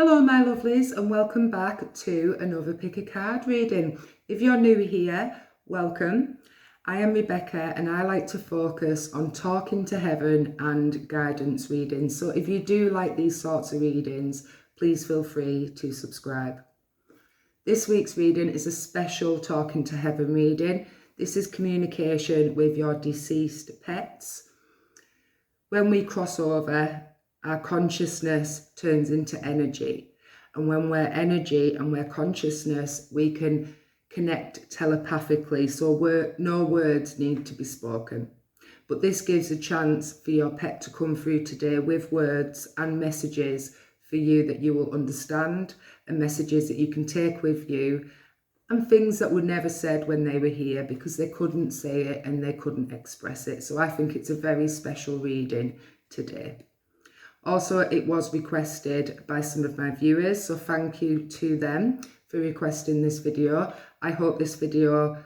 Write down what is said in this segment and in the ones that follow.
Hello my lovelies and welcome back to another pick a card reading. If you're new here, welcome. I am Rebecca and I like to focus on talking to heaven and guidance readings. So if you do like these sorts of readings, please feel free to subscribe. This week's reading is a special talking to heaven reading. This is communication with your deceased pets. When we cross over, our consciousness turns into energy. And when we're energy and we're consciousness, we can connect telepathically. So no words need to be spoken. But this gives a chance for your pet to come through today with words and messages for you that you will understand, and messages that you can take with you, and things that were never said when they were here because they couldn't say it and they couldn't express it. So I think it's a very special reading today. Also, it was requested by some of my viewers, so thank you to them for requesting this video. I hope this video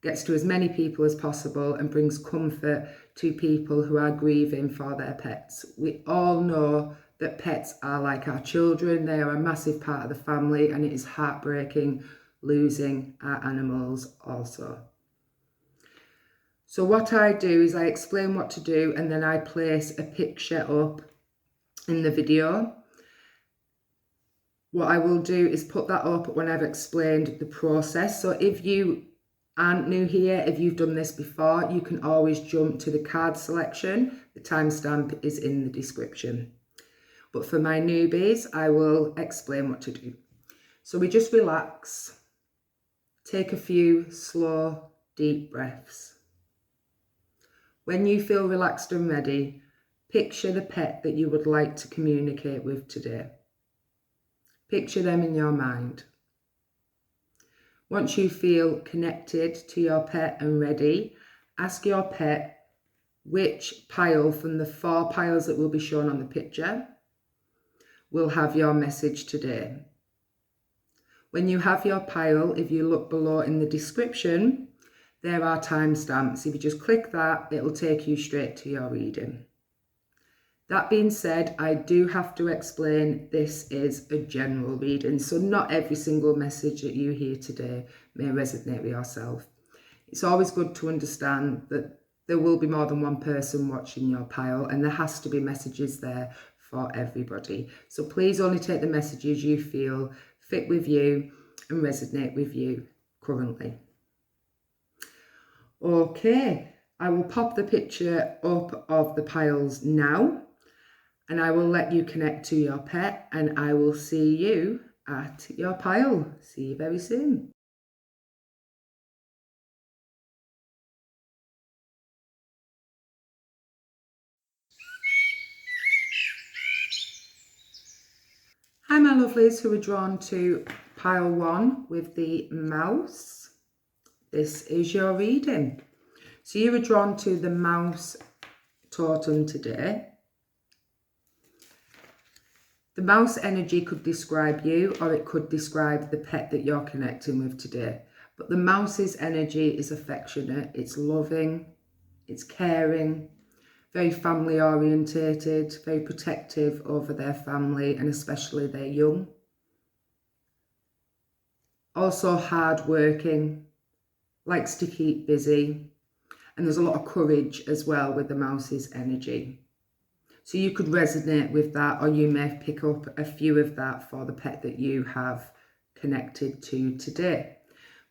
gets to as many people as possible and brings comfort to people who are grieving for their pets. We all know that pets are like our children. They are a massive part of the family, and it is heartbreaking losing our animals also. So what I do is I explain what to do, and then I place a picture up in the video. What I will do is put that up when I've explained the process. So if you aren't new here, if you've done this before, you can always jump to the card selection. The timestamp is in the description. But for my newbies, I will explain what to do. So we just relax, take a few slow, deep breaths. When you feel relaxed and ready, picture the pet that you would like to communicate with today. Picture them in your mind. Once you feel connected to your pet and ready, ask your pet which pile from the 4 piles that will be shown on the picture will have your message today. When you have your pile, if you look below in the description, there are timestamps. If you just click that, it'll take you straight to your reading. That being said, I do have to explain this is a general reading, so not every single message that you hear today may resonate with yourself. It's always good to understand that there will be more than one person watching your pile, and there has to be messages there for everybody. So please only take the messages you feel fit with you and resonate with you currently. Okay, I will pop the picture up of the piles now, and I will let you connect to your pet, and I will see you at your pile. See you very soon. Hi my lovelies who are drawn to pile 1 with the mouse. This is your reading. So you were drawn to the mouse totem today. The mouse energy could describe you, or it could describe the pet that you're connecting with today. But the mouse's energy is affectionate, it's loving, it's caring, very family orientated, very protective over their family and especially their young. Also hard-working, likes to keep busy, and there's a lot of courage as well with the mouse's energy. So you could resonate with that, or you may pick up a few of that for the pet that you have connected to today.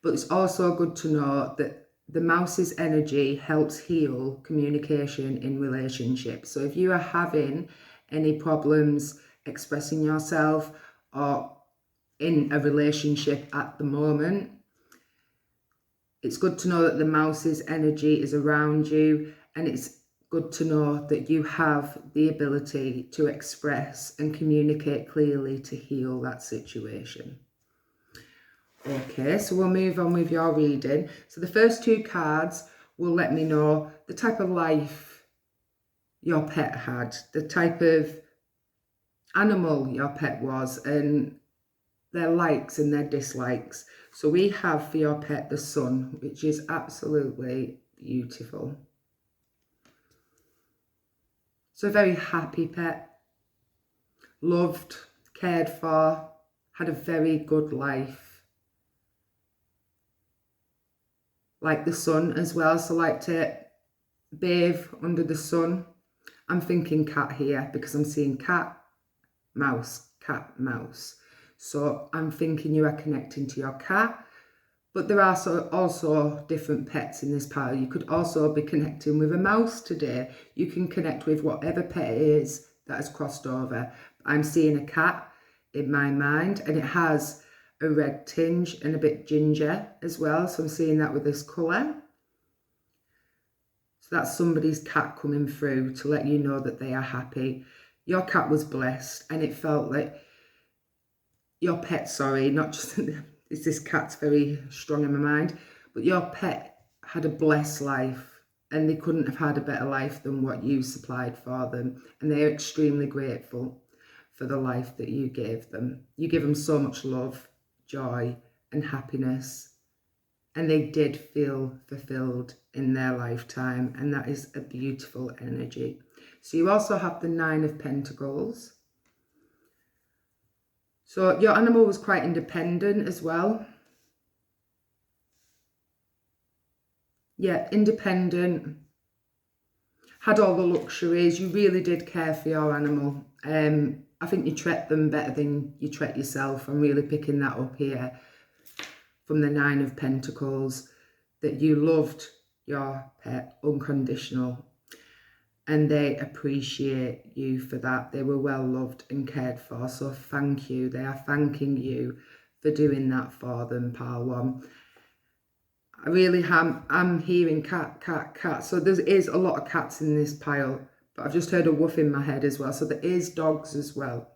But it's also good to know that the mouse's energy helps heal communication in relationships. So if you are having any problems expressing yourself or in a relationship at the moment, it's good to know that the mouse's energy is around you, and it's good to know that you have the ability to express and communicate clearly to heal that situation. Okay, so we'll move on with your reading. So the first 2 cards will let me know the type of life your pet had, the type of animal your pet was, and their likes and their dislikes. So we have for your pet the sun, which is absolutely beautiful. So a very happy pet, loved, cared for, had a very good life. Like the sun as well, so like to bathe under the sun. I'm thinking cat here because I'm seeing cat, mouse, cat, mouse. So I'm thinking you are connecting to your cat, but there are also different pets in this pile. You could also be connecting with a mouse today. You can connect with whatever pet it is that has crossed over. I'm seeing a cat in my mind, and it has a red tinge and a bit ginger as well. So I'm seeing that with this colour. So that's somebody's cat coming through to let you know that they are happy. Your cat was blessed, and it felt like your pet, sorry, not just, it's this cat's very strong in my mind, but your pet had a blessed life, and they couldn't have had a better life than what you supplied for them. And they're extremely grateful for the life that you gave them. You give them so much love, joy, and happiness. And they did feel fulfilled in their lifetime. And that is a beautiful energy. So you also have the 9 of Pentacles. So your animal was quite independent as well. Yeah, independent. Had all the luxuries. You really did care for your animal. I think you treat them better than you treat yourself. I'm really picking that up here from the 9 of Pentacles, that you loved your pet unconditional, and they appreciate you for that. They were well loved and cared for. So thank you. They are thanking you for doing that for them, pile 1. I really am hearing cat, cat, cat. So there is a lot of cats in this pile, but I've just heard a woof in my head as well. So there is dogs as well.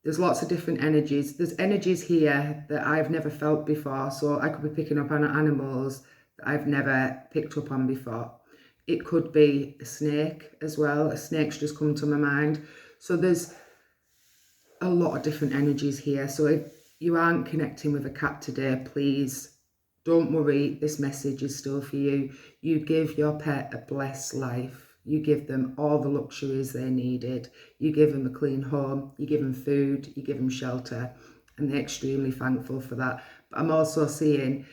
There's lots of different energies. There's energies here that I've never felt before. So I could be picking up on animals that I've never picked up on before. It could be a snake as well. A snake's just come to my mind. So there's a lot of different energies here. So if you aren't connecting with a cat today, please don't worry. This message is still for you. You give your pet a blessed life. You give them all the luxuries they needed. You give them a clean home. You give them food. You give them shelter. And they're extremely thankful for that. But I'm also seeing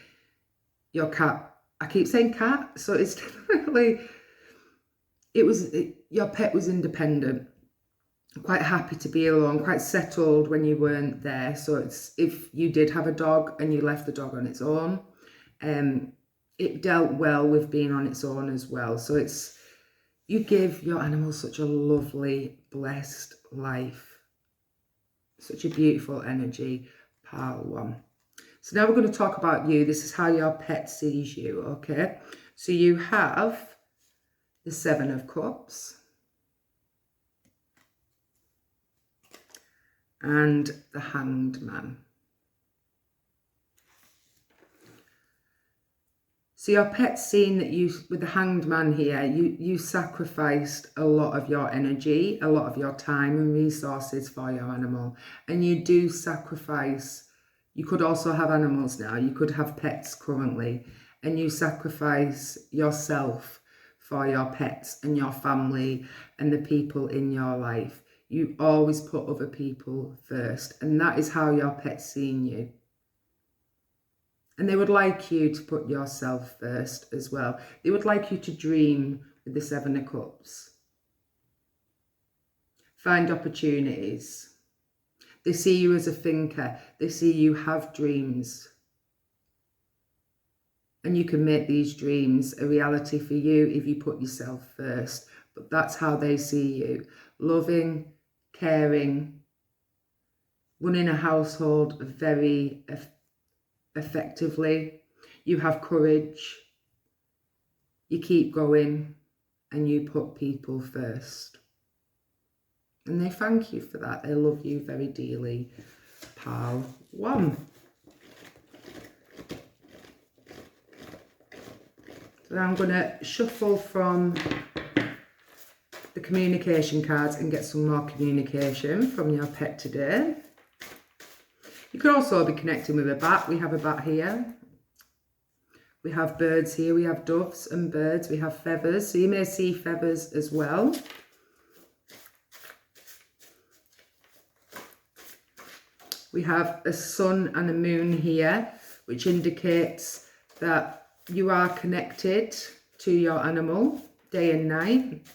your cat. I keep saying cat. So it's definitely, your pet was independent. Quite happy to be alone. Quite settled when you weren't there. So it's, if you did have a dog and you left the dog on its own, it dealt well with being on its own as well. So it's, you give your animal such a lovely, blessed life. Such a beautiful energy, pile 1. So now we're going to talk about you. This is how your pet sees you, okay? So you have the 7 of Cups and the Hanged Man. So your pet's seen that you, with the Hanged Man here, you sacrificed a lot of your energy, a lot of your time and resources for your animal. And you do sacrifice, you could also have animals now, you could have pets currently, and you sacrifice yourself for your pets and your family and the people in your life. You always put other people first, and that is how your pet's seen you. And they would like you to put yourself first as well. They would like you to dream with the 7 of Cups. Find opportunities. They see you as a thinker. They see you have dreams. And you can make these dreams a reality for you if you put yourself first. But that's how they see you. Loving, caring, running a household very effectively. You have courage. You keep going and you put people first. And they thank you for that. They love you very dearly, pile 1. So I'm going to shuffle from the communication cards and get some more communication from your pet today. You could also be connecting with a bat. We have a bat here. We have birds here. We have doves and birds. We have feathers. So you may see feathers as well. We have a sun and a moon here, which indicates that you are connected to your animal day and night.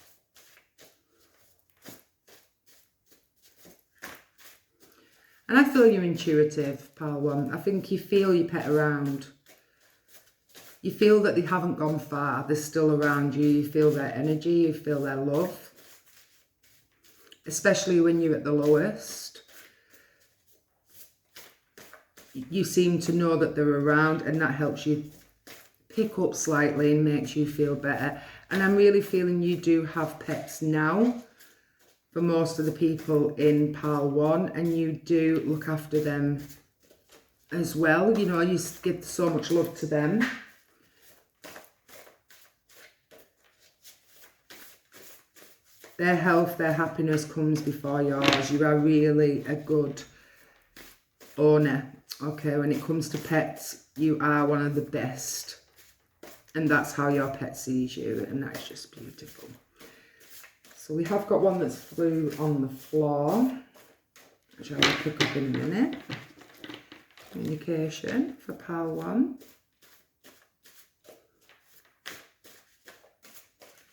And I feel you're intuitive, pile one. I think you feel your pet around. You feel that they haven't gone far. They're still around you. You feel their energy. You feel their love. Especially when you're at the lowest. You seem to know that they're around, and that helps you pick up slightly and makes you feel better. And I'm really feeling you do have pets now for most of the people in pile one, and you do look after them as well. You know, you give so much love to them. Their health, their happiness comes before yours. You are really a good owner. Okay, when it comes to pets, you are one of the best. And that's how your pet sees you, and that's just beautiful. So we have got one that's flew on the floor, which I will pick up in a minute. Communication for pile one.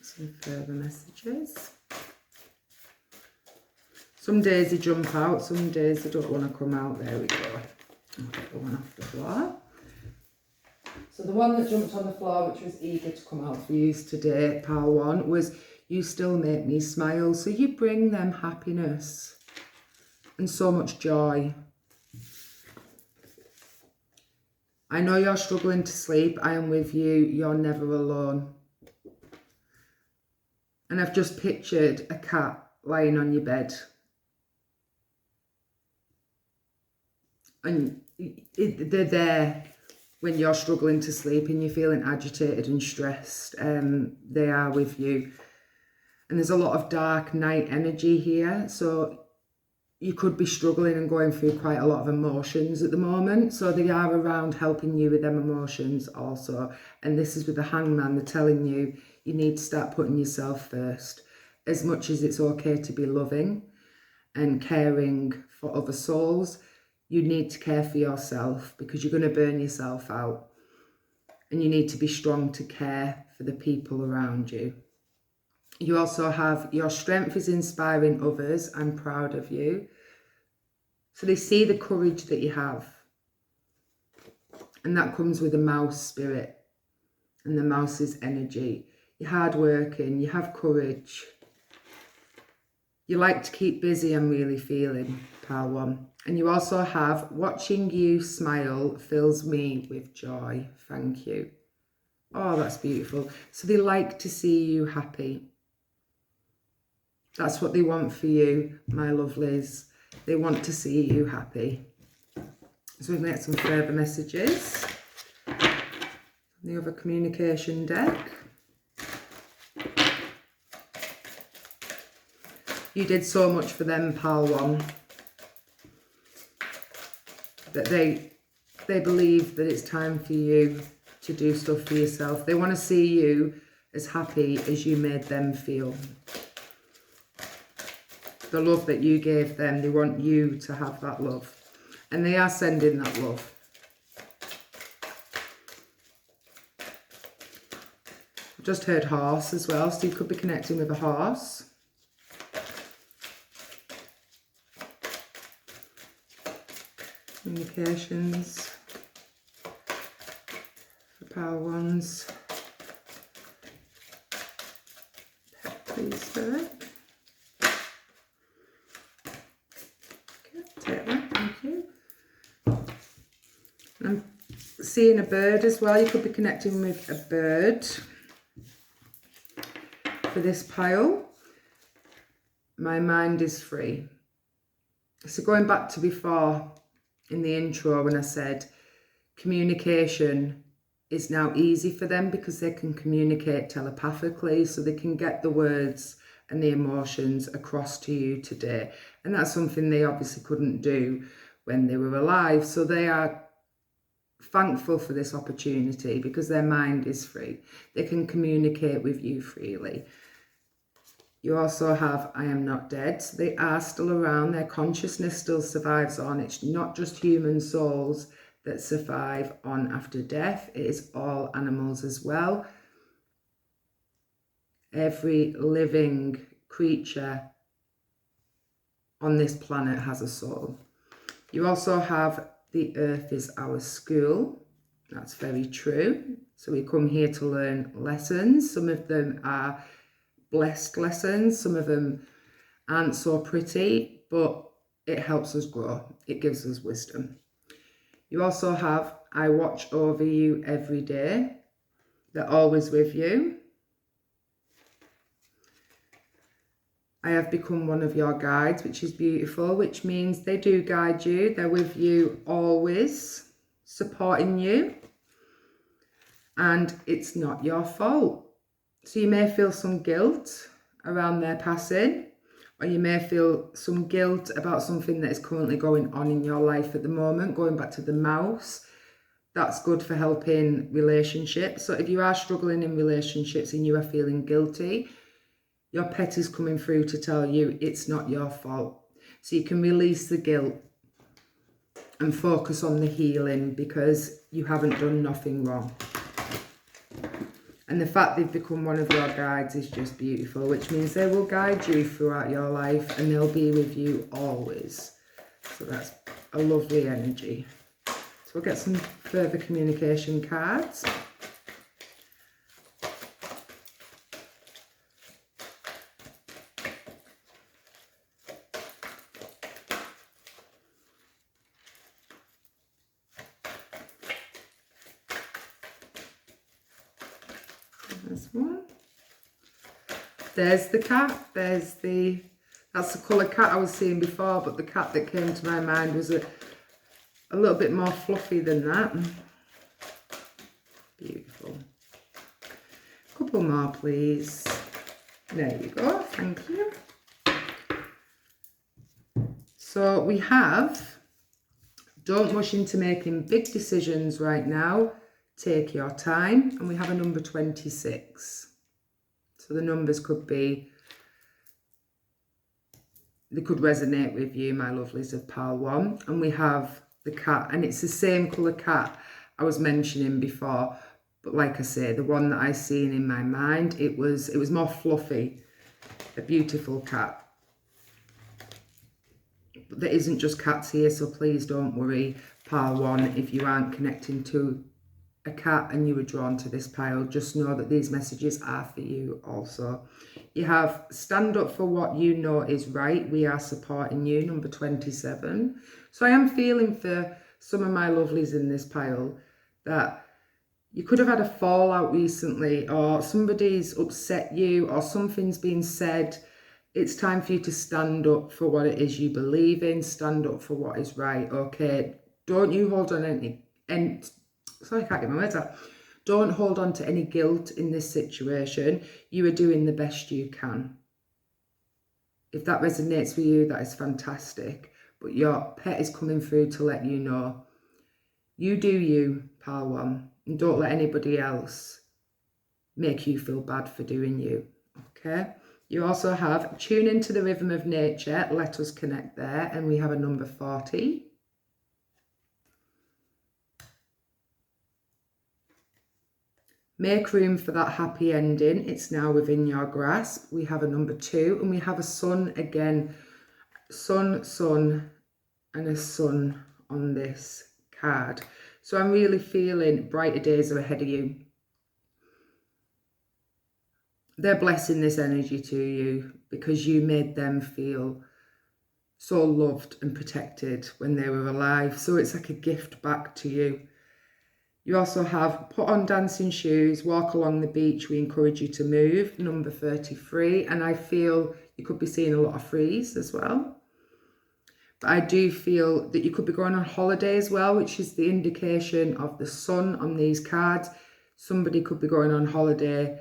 Some further messages. Some days they jump out, some days they don't want to come out. There we go. I'll get the one off the floor. So the one that jumped on the floor, which was eager to come out for use today, pile one, was you still make me smile. So you bring them happiness and so much joy. I know you're struggling to sleep. I am with you. You're never alone. And I've just pictured a cat lying on your bed. And they're there when you're struggling to sleep and you're feeling agitated and stressed. They are with you. And there's a lot of dark night energy here. So you could be struggling and going through quite a lot of emotions at the moment. So they are around helping you with them emotions also. And this is with the Hangman. They're telling you, you need to start putting yourself first. As much as it's okay to be loving and caring for other souls, you need to care for yourself, because you're going to burn yourself out. And you need to be strong to care for the people around you. You also have your strength is inspiring others. I'm proud of you. So they see the courage that you have. And that comes with a mouse spirit. And the mouse's energy. You're hardworking. You have courage. You like to keep busy, I'm really feeling, pile one. And you also have, watching you smile fills me with joy. Thank you. Oh, that's beautiful. So they like to see you happy. That's what they want for you, my lovelies. They want to see you happy. So we can get some further messages. The other communication deck. You did so much for them, pile one, that they believe that it's time for you to do stuff for yourself. They want to see you as happy as you made them feel. The love that you gave them, they want you to have that love. And they are sending that love. I've just heard horse as well, so you could be connecting with a horse. Communications for pile ones. Pet, please, spirit. Okay, take that, thank you. And I'm seeing a bird as well. You could be connecting with a bird for this pile. My mind is free. So going back to before, in the intro, when I said communication is now easy for them because they can communicate telepathically, so they can get the words and the emotions across to you today. And that's something they obviously couldn't do when they were alive. So they are thankful for this opportunity because their mind is free. They can communicate with you freely. You also have I am not dead. So they are still around. Their consciousness still survives on. It's not just human souls that survive on after death. It is all animals as well. Every living creature on this planet has a soul. You also have the earth is our school. That's very true. So we come here to learn lessons. Some of them are blessed lessons. Some of them aren't so pretty, but it helps us grow. It gives us wisdom. You also have I watch over you every day. They're always with you. I have become one of your guides, which is beautiful, which means they do guide you. They're with you always, supporting you. And it's not your fault. So you may feel some guilt around their passing, or you may feel some guilt about something that is currently going on in your life at the moment. Going back to the mouse, that's good for helping relationships. So if you are struggling in relationships and you are feeling guilty, your pet is coming through to tell you it's not your fault. So you can release the guilt and focus on the healing, because you haven't done nothing wrong. And the fact they've become one of your guides is just beautiful, which means they will guide you throughout your life and they'll be with you always. So that's a lovely energy. So we'll get some further communication cards. This one. There's the cat. That's the colour cat I was seeing before, but the cat that came to my mind was a little bit more fluffy than that. Beautiful. Couple more, please. There you go. Thank you. So we have, don't rush into making big decisions right now. Take your time. And we have a number 26. So the numbers could be, they could resonate with you, my lovelies of Pile 1. And we have the cat, and it's the same colour cat I was mentioning before. But like I say, the one that I seen in my mind, it was more fluffy. A beautiful cat. But there isn't just cats here, so please don't worry, Pile 1, if you aren't connecting to a cat and you were drawn to this pile. Just know that these messages are for you also. You have stand up for what you know is right. We are supporting you, number 27. So I am feeling for some of my lovelies in this pile that you could have had a fallout recently, or somebody's upset you, or something's been said. It's time for you to stand up for what it is you believe in. Stand up for what is right, okay? Don't you hold on sorry, I can't get my words out. Don't hold on to any guilt in this situation. You are doing the best you can. If that resonates with you, that is fantastic. But your pet is coming through to let you know. You do you, Pile 1. And don't let anybody else make you feel bad for doing you. Okay? You also have tune into the rhythm of nature. Let us connect there. And we have a number 40. Make room for that happy ending. It's now within your grasp. We have a number 2, and we have a sun again. Sun, sun, and a sun on this card. So I'm really feeling brighter days are ahead of you. They're blessing this energy to you because you made them feel so loved and protected when they were alive. So it's like a gift back to you. You also have put on dancing shoes, walk along the beach. We encourage you to move, number 33. And I feel you could be seeing a lot of freeze as well. But I do feel that you could be going on holiday as well, which is the indication of the sun on these cards. Somebody could be going on holiday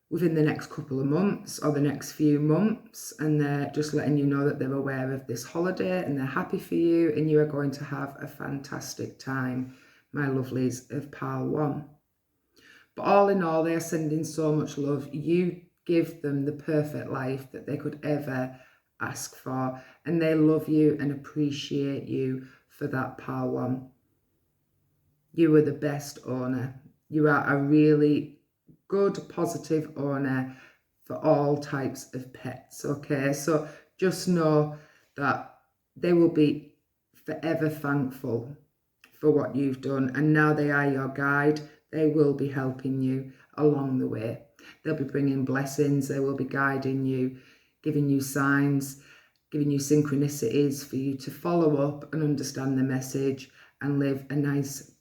within the next couple of months or the next few months, and they're just letting you know that they're aware of this holiday and they're happy for you, and you are going to have a fantastic time, my lovelies of Pile 1. But all in all, they are sending so much love. You give them the perfect life that they could ever ask for. And they love you and appreciate you for that, pal one. You are the best owner. You are a really good, positive owner for all types of pets, okay? So just know that they will be forever thankful for what you've done, and now they are your guide. They will be helping you along the way. They'll be bringing blessings. They will be guiding you, giving you signs, giving you synchronicities for you to follow up and understand the message and live a nice,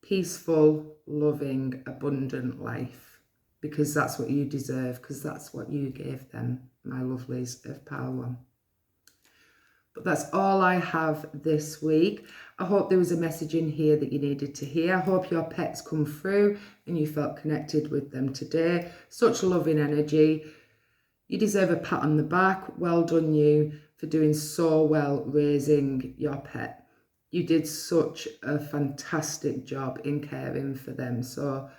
peaceful, loving, abundant life, because that's what you deserve, because that's what you gave them, my lovelies of Pile 1. But that's all I have this week. I hope there was a message in here that you needed to hear. I hope your pets come through and you felt connected with them today. Such loving energy. You deserve a pat on the back. Well done you for doing so well raising your pet. You did such a fantastic job in caring for them. So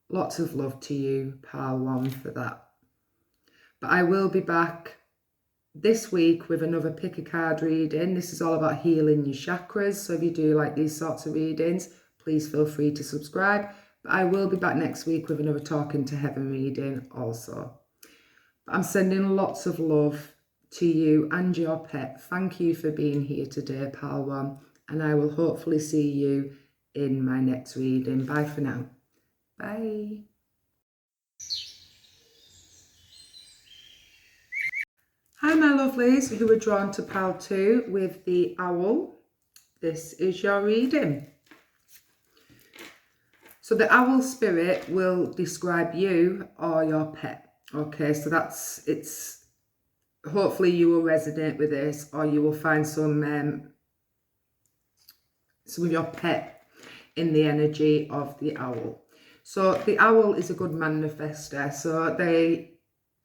lots of love to you, Pile 1, for that. But I will be back this week with another pick a card reading. This is all about healing your chakras. So if you do like these sorts of readings, please feel free to subscribe. But I will be back next week with another Talking to Heaven reading also. But I'm sending lots of love to you and your pet. Thank you for being here today, Pal 1. And I will hopefully see you in my next reading. Bye for now. Bye. Hi, my lovelies who were drawn to Pile 2 with the owl. This is your reading. So the owl spirit will describe you or your pet. Okay, so it's hopefully you will resonate with this, or you will find some of your pet in the energy of the owl. So the owl is a good manifester. So they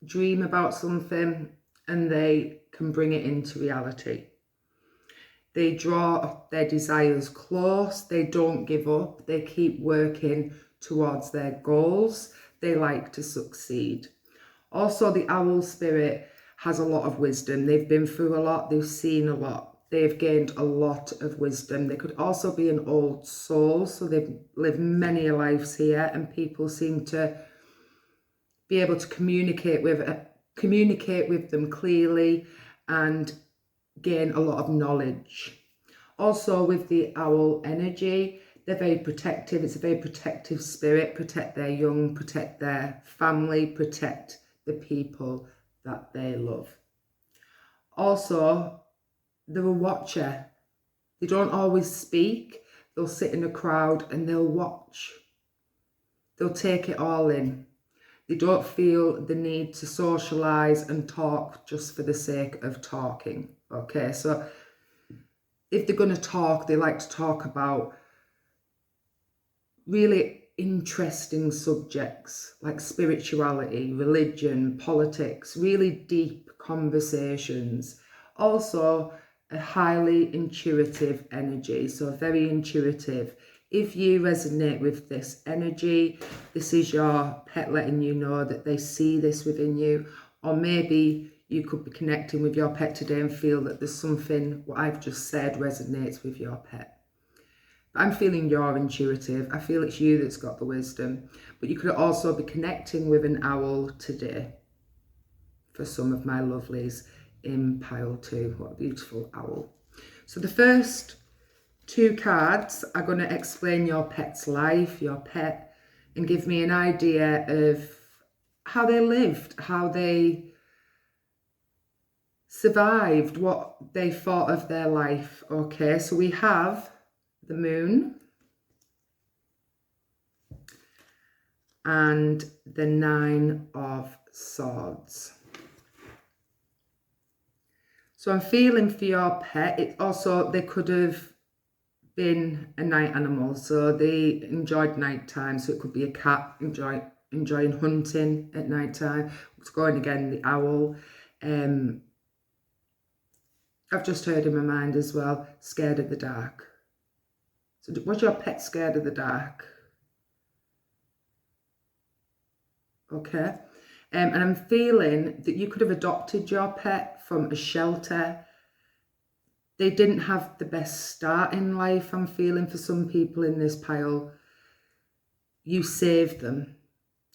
dream about something and they can bring it into reality. They draw their desires close. They don't give up. They keep working towards their goals. They like to succeed. Also, the owl spirit has a lot of wisdom. They've been through a lot. They've seen a lot. They've gained a lot of wisdom. They could also be an old soul. So they've lived many lives here, and people seem to be able to communicate with them clearly and gain a lot of knowledge. Also with the owl energy, they're very protective. It's a very protective spirit. Protect their young, protect their family, protect the people that they love. Also, they're a watcher. They don't always speak. They'll sit in a crowd and they'll watch. They'll take it all in. They don't feel the need to socialise and talk just for the sake of talking. Okay, so if they're going to talk, they like to talk about really interesting subjects like spirituality, religion, politics, really deep conversations. Also, a highly intuitive energy, so very intuitive. If you resonate with this energy, this is your pet letting you know that they see this within you, or maybe you could be connecting with your pet today and feel that there's something what I've just said resonates with your pet. But I'm feeling you're intuitive. I feel it's you that's got the wisdom. But you could also be connecting with an owl today for some of my lovelies in Pile 2. What a beautiful owl. So the first 2 cards are going to explain your pet's life, your pet, and give me an idea of how they lived, how they survived, what they thought of their life. Okay, so we have the moon and the 9 of swords. So I'm feeling for your pet. It also, they could have been a night animal, so they enjoyed nighttime. So it could be a cat enjoying hunting at nighttime. It's going again, the owl. I've just heard in my mind as well, scared of the dark. So was your pet scared of the dark? okay? And I'm feeling that you could have adopted your pet from a shelter. They didn't have the best start in life, I'm feeling, for some people in this pile. You saved them,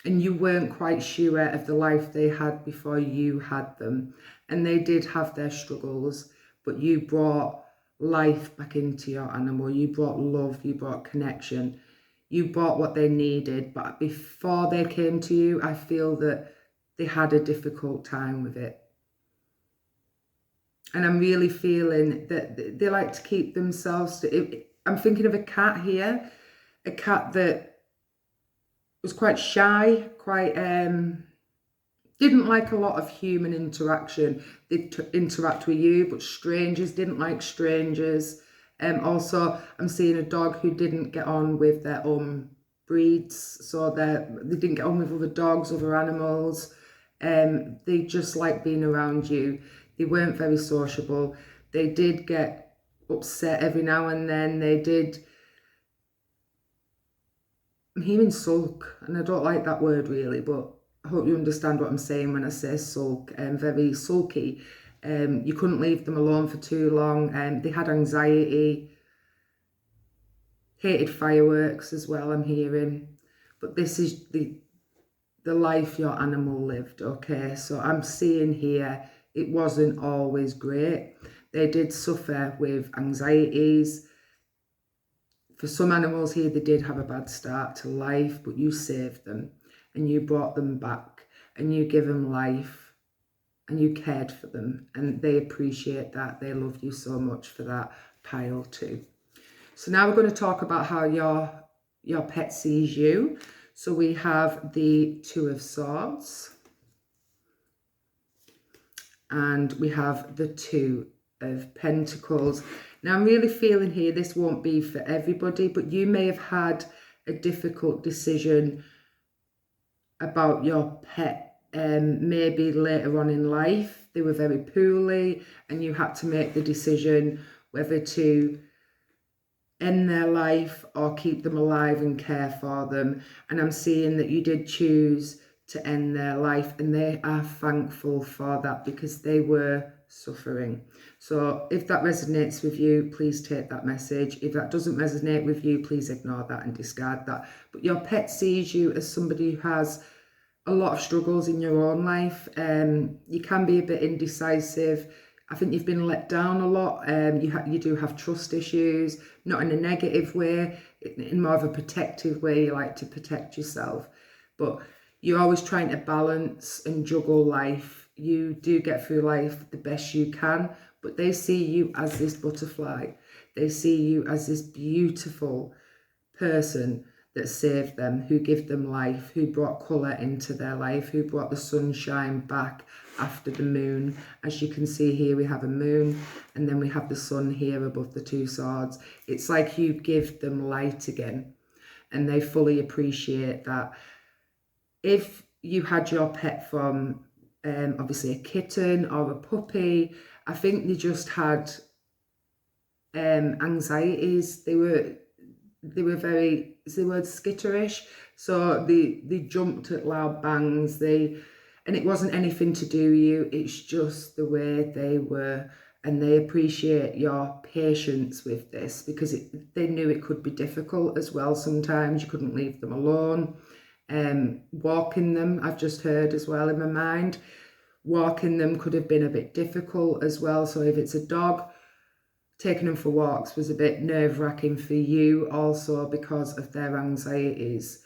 and you weren't quite sure of the life they had before you had them. And they did have their struggles, but you brought life back into your animal. You brought love, you brought connection, you brought what they needed. But before they came to you, I feel that they had a difficult time with it. And I'm really feeling that they like to keep themselves. I'm thinking of a cat here, a cat that was quite shy, quite didn't like a lot of human interaction. They'd interact with you, but strangers didn't like strangers. Also, I'm seeing a dog who didn't get on with their own breeds, so they didn't get on with other dogs, other animals. They just like being around you. They weren't very sociable. They did get upset every now and then. They did. I'm hearing sulk, and I don't like that word really, but I hope you understand what I'm saying when I say sulk. Very sulky. You couldn't leave them alone for too long. They had anxiety, hated fireworks as well, I'm hearing. But this is the life your animal lived, okay? So I'm seeing here, it wasn't always great. They did suffer with anxieties. For some animals here, they did have a bad start to life, but you saved them and you brought them back and you give them life and you cared for them, and they appreciate that. They love you so much for that, pile too. So now we're going to talk about how your pet sees you. So we have the Two of Swords and we have the Two of Pentacles. Now I'm really feeling here, this won't be for everybody, but you may have had a difficult decision about your pet, maybe later on in life. They were very poorly and you had to make the decision whether to end their life or keep them alive and care for them. And I'm seeing that you did choose to end their life, and they are thankful for that because they were suffering. So if that resonates with you, please take that message. If that doesn't resonate with you, please ignore that and discard that. But your pet sees you as somebody who has a lot of struggles in your own life. You can be a bit indecisive. I think you've been let down a lot. You do have trust issues, not in a negative way, in more of a protective way. You like to protect yourself, but you're always trying to balance and juggle life. You do get through life the best you can, but they see you as this butterfly. They see you as this beautiful person that saved them, who gave them life, who brought colour into their life, who brought the sunshine back after the moon. As you can see here, we have a moon and then we have the sun here above the Two Swords. It's like you give them light again, and they fully appreciate that. If you had your pet from obviously a kitten or a puppy, I think they just had anxieties. They were very, is the word skitterish? So they jumped at loud bangs. And it wasn't anything to do with you. It's just the way they were. And they appreciate your patience with this because they knew it could be difficult as well. Sometimes you couldn't leave them alone. Walking them, I've just heard as well in my mind. Walking them could have been a bit difficult as well. So if it's a dog, taking them for walks was a bit nerve-wracking for you also because of their anxieties.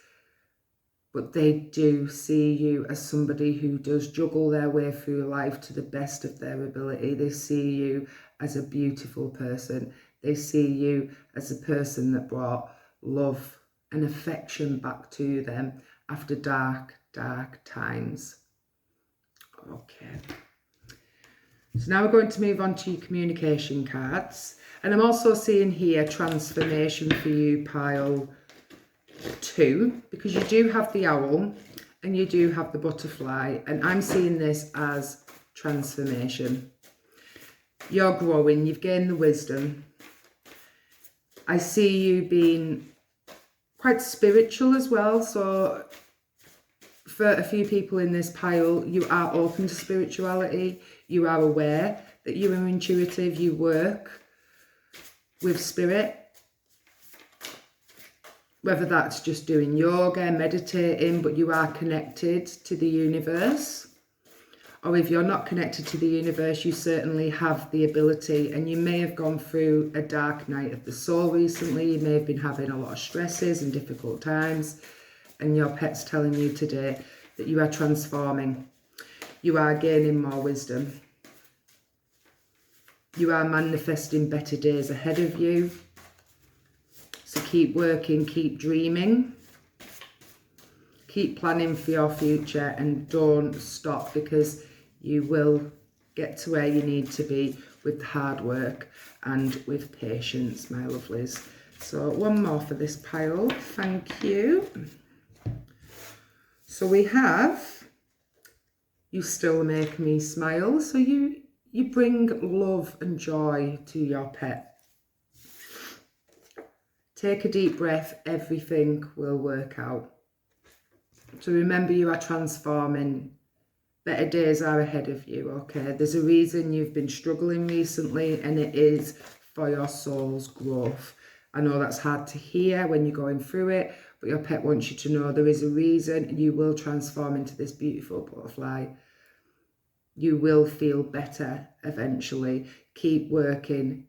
But they do see you as somebody who does juggle their way through life to the best of their ability. They see you as a beautiful person. They see you as a person that brought love and affection back to them after dark, dark times. Okay. So now we're going to move on to your communication cards. And I'm also seeing here transformation for you, pile 2, because you do have the owl and you do have the butterfly. And I'm seeing this as transformation. You're growing, you've gained the wisdom. I see you being quite spiritual as well. So For a few people in this pile, you are open to spirituality. You are aware that you are intuitive. You work with spirit. Whether that's just doing yoga, meditating, but you are connected to the universe. Or if you're not connected to the universe, you certainly have the ability, and you may have gone through a dark night of the soul recently. You may have been having a lot of stresses and difficult times, and your pet's telling you today that you are transforming. You are gaining more wisdom. You are manifesting better days ahead of you. So keep working, keep dreaming, keep planning for your future, and don't stop, because you will get to where you need to be with hard work and with patience, my lovelies. So one more for this pile, thank you. So we have, you still make me smile. So you bring love and joy to your pet. Take a deep breath, everything will work out. So remember, you are transforming. Better days are ahead of you, okay? There's a reason you've been struggling recently, and it is for your soul's growth. I know that's hard to hear when you're going through it, but your pet wants you to know there is a reason. You will transform into this beautiful butterfly. You will feel better eventually. Keep working.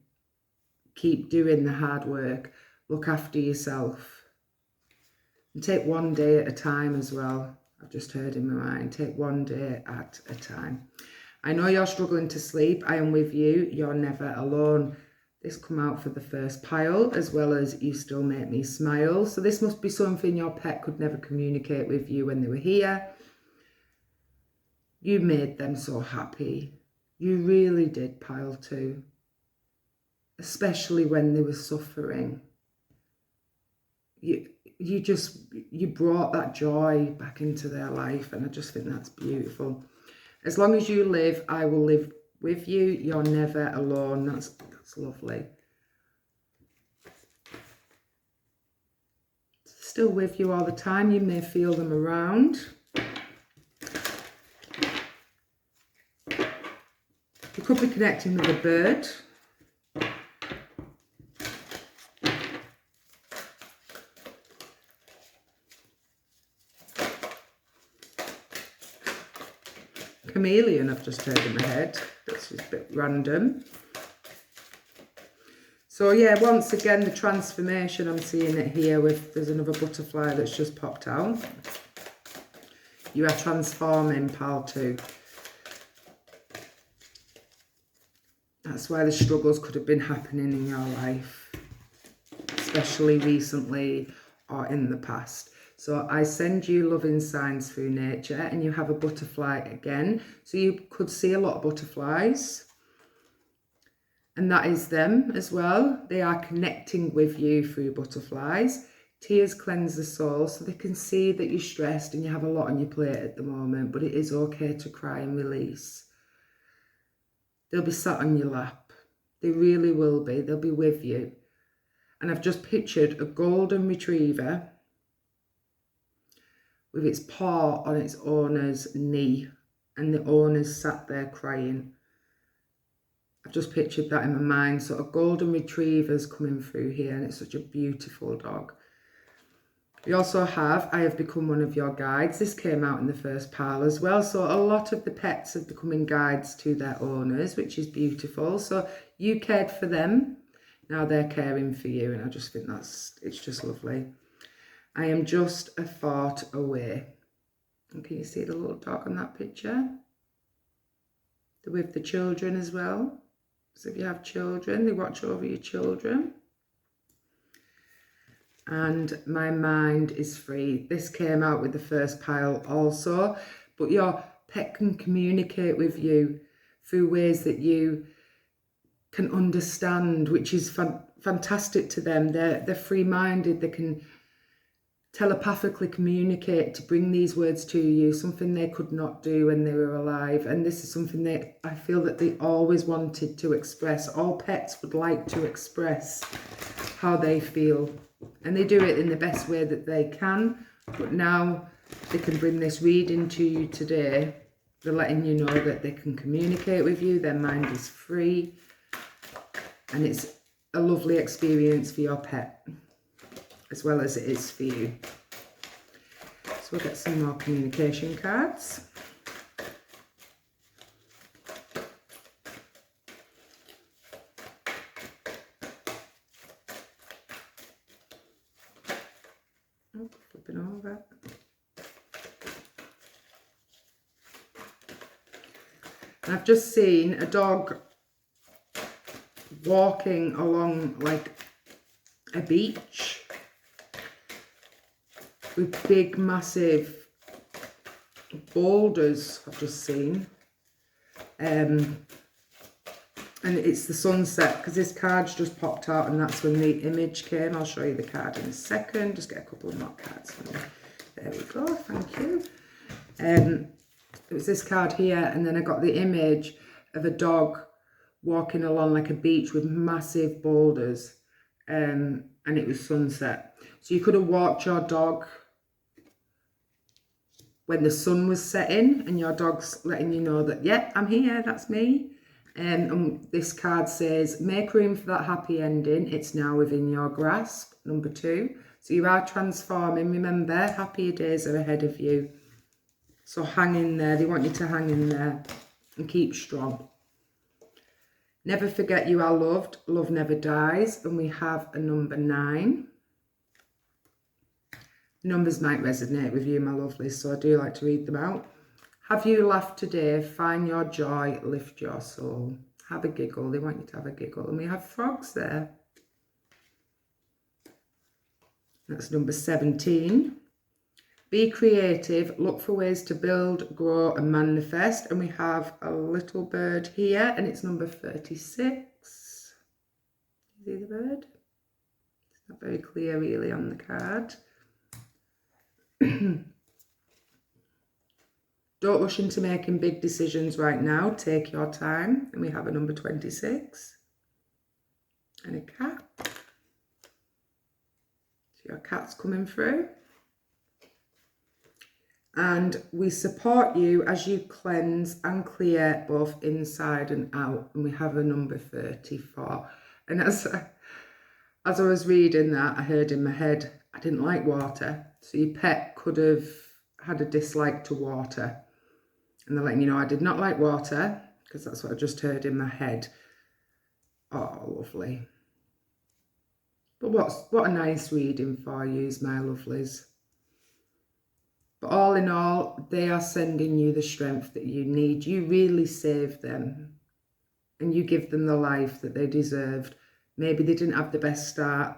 Keep doing the hard work. Look after yourself. And take one day at a time as well. I've just heard in my mind, take one day at a time. I know you're struggling to sleep. I am with you. You're never alone. This come out for the first pile, as well as you still make me smile. So this must be something your pet could never communicate with you when they were here. You made them so happy. You really did, pile 2. Especially when they were suffering. You brought that joy back into their life, and I just think that's beautiful. As long as you live, I will live with you. You're never alone. That's lovely. Still with you all the time. You may feel them around. You could be connecting with a bird. Chameleon, I've just heard in my head. That's just a bit random. So yeah, once again, the transformation, I'm seeing it here with, there's another butterfly that's just popped out. You are transforming, pile 2. That's why the struggles could have been happening in your life, especially recently or in the past. So I send you loving signs through nature, and you have a butterfly again. So you could see a lot of butterflies, and that is them as well. They are connecting with you through butterflies. Tears cleanse the soul, so they can see that you're stressed and you have a lot on your plate at the moment, but it is okay to cry and release. They'll be sat on your lap. They really will be. They'll be with you. And I've just pictured a golden retriever with its paw on its owner's knee, and the owner's sat there crying. I've just pictured that in my mind. So a golden retriever's coming through here, and it's such a beautiful dog. We also have, I have become one of your guides. This came out in the first pile as well. So a lot of the pets are becoming guides to their owners, which is beautiful. So you cared for them, now they're caring for you, and I just think it's just lovely. I am just a thought away. And can you see the little dog on that picture? They're with the children as well. So if you have children, they watch over your children. And my mind is free. This came out with the first pile also. But your pet can communicate with you through ways that you can understand, which is fantastic to them. They're free-minded. They can telepathically communicate to bring these words to you, something they could not do when they were alive. And this is something that I feel that they always wanted to express. All pets would like to express how they feel, and they do it in the best way that they can. But now they can bring this reading to you today. They're letting you know that they can communicate with you, their mind is free, and it's a lovely experience for your pet, as well as it is for you. So we'll get some more communication cards. Oh, flipping over. And I've just seen a dog walking along like a beach with big massive boulders. I've just seen and it's the sunset, because this card's just popped out and that's when the image came. I'll show you the card in a second. Just get a couple of more cards. There we go, thank you. It was this card here, and then I got the image of a dog walking along like a beach with massive boulders, and it was sunset. So you could have walked your dog when the sun was setting, and your dog's letting you know that, yeah, I'm here, that's me. And this card says, make room for that happy ending. It's now within your grasp, number 2. So you are transforming. Remember, happier days are ahead of you. So hang in there. They want you to hang in there and keep strong. Never forget you are loved. Love never dies. And we have a number 9. Numbers might resonate with you, my lovelies, so I do like to read them out. Have you laughed today? Find your joy. Lift your soul. Have a giggle. They want you to have a giggle. And we have frogs there. That's number 17. Be creative, look for ways to build, grow and manifest. And we have a little bird here, and it's number 36. See the bird? It's not very clear really on the card. Don't rush into making big decisions right now. Take your time. And we have a number 26. And a cat. So your cat's coming through. And we support you as you cleanse and clear both inside and out. And we have a number 34. And as I was reading that, I heard in my head, I didn't like water. So your pet could have had a dislike to water. And they're letting you know, I did not like water, because that's what I just heard in my head. Oh, lovely. But what a nice reading for you, my lovelies. But all in all, they are sending you the strength that you need. You really saved them. And you give them the life that they deserved. Maybe they didn't have the best start.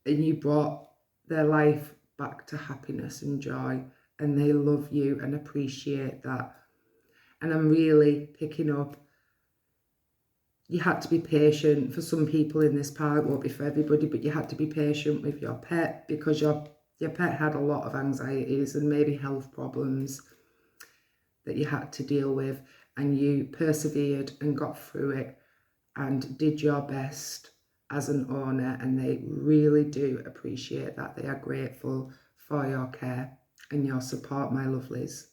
And you brought their life back to happiness and joy. And they love you and appreciate that. And I'm really picking up, you had to be patient. For some people in this part, it won't be for everybody, but you had to be patient with your pet, because your pet had a lot of anxieties and maybe health problems that you had to deal with, and you persevered and got through it and did your best as an owner, and they really do appreciate that. They are grateful for your care and your support, my lovelies.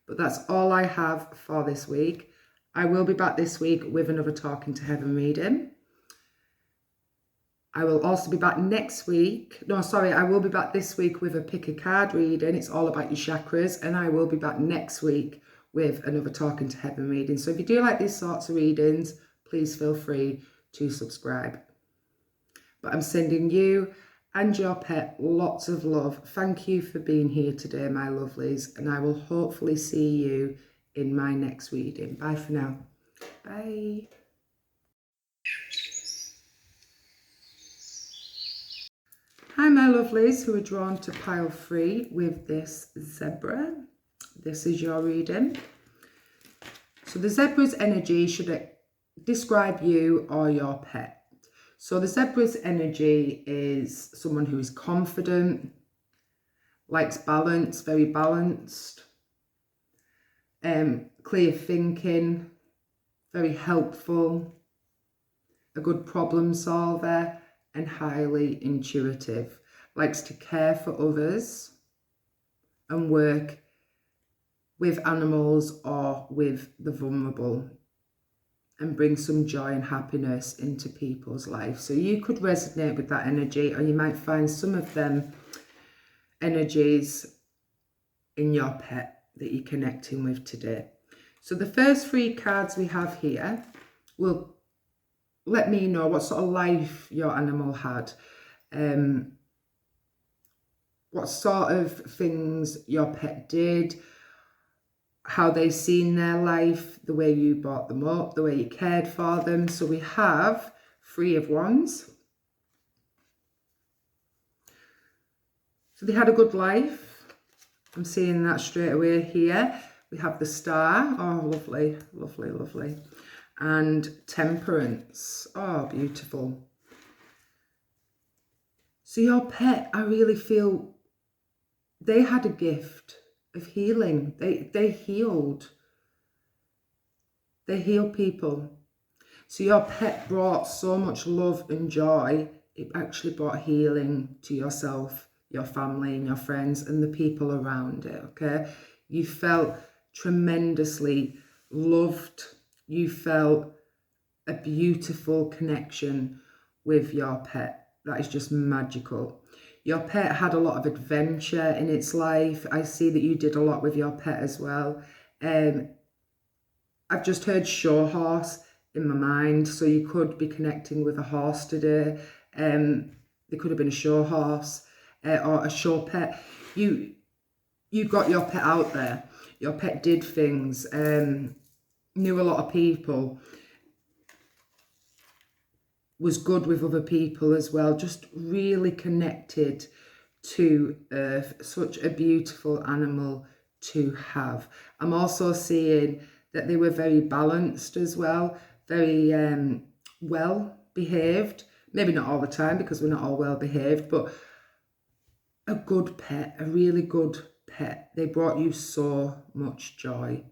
But that's all I have for this week. I will be back this week with another Talking to Heaven reading. I will also be back next week. No, sorry, I will be back this week with a pick a card reading. It's all about your chakras. And I will be back next week with another Talking to Heaven reading. So if you do like these sorts of readings, please feel free to subscribe. But I'm sending you and your pet lots of love. Thank you for being here today, my lovelies. And I will hopefully see you in my next reading. Bye for now. Bye. Hi, my lovelies who are drawn to pile 3 with this zebra. This is your reading. So the zebra's energy should describe you or your pet. So the zebra's energy is someone who is confident, likes balance, very balanced, clear thinking, very helpful, a good problem solver, and highly intuitive. Likes to care for others, and work with animals or with the vulnerable and bring some joy and happiness into people's lives. So you could resonate with that energy, or you might find some of them energies in your pet that you're connecting with today. So the first 3 cards we have here will let me know what sort of life your animal had, what sort of things your pet did, how they seen their life, the way you brought them up, the way you cared for them. So we have 3 of Wands. So they had a good life. I'm seeing that straight away here. We have the Star. Oh, lovely, lovely, lovely. And Temperance. Oh, beautiful. So your pet, I really feel they had a gift of healing. They healed. They heal people. So your pet brought so much love and joy. It actually brought healing to yourself, your family and your friends and the people around it, okay? You felt tremendously loved. You felt a beautiful connection with your pet. That is just magical. Your pet had a lot of adventure in its life. I see that you did a lot with your pet as well. I've just heard show horse in my mind, so you could be connecting with a horse today. There could have been a show horse or a show pet. You got your pet out there. Your pet did things, knew a lot of people, was good with other people as well, just really connected to Earth. Such a beautiful animal to have. I'm also seeing that they were very balanced as well, very well behaved. Maybe not all the time, because we're not all well behaved, but a good pet, a really good pet. They brought you so much joy.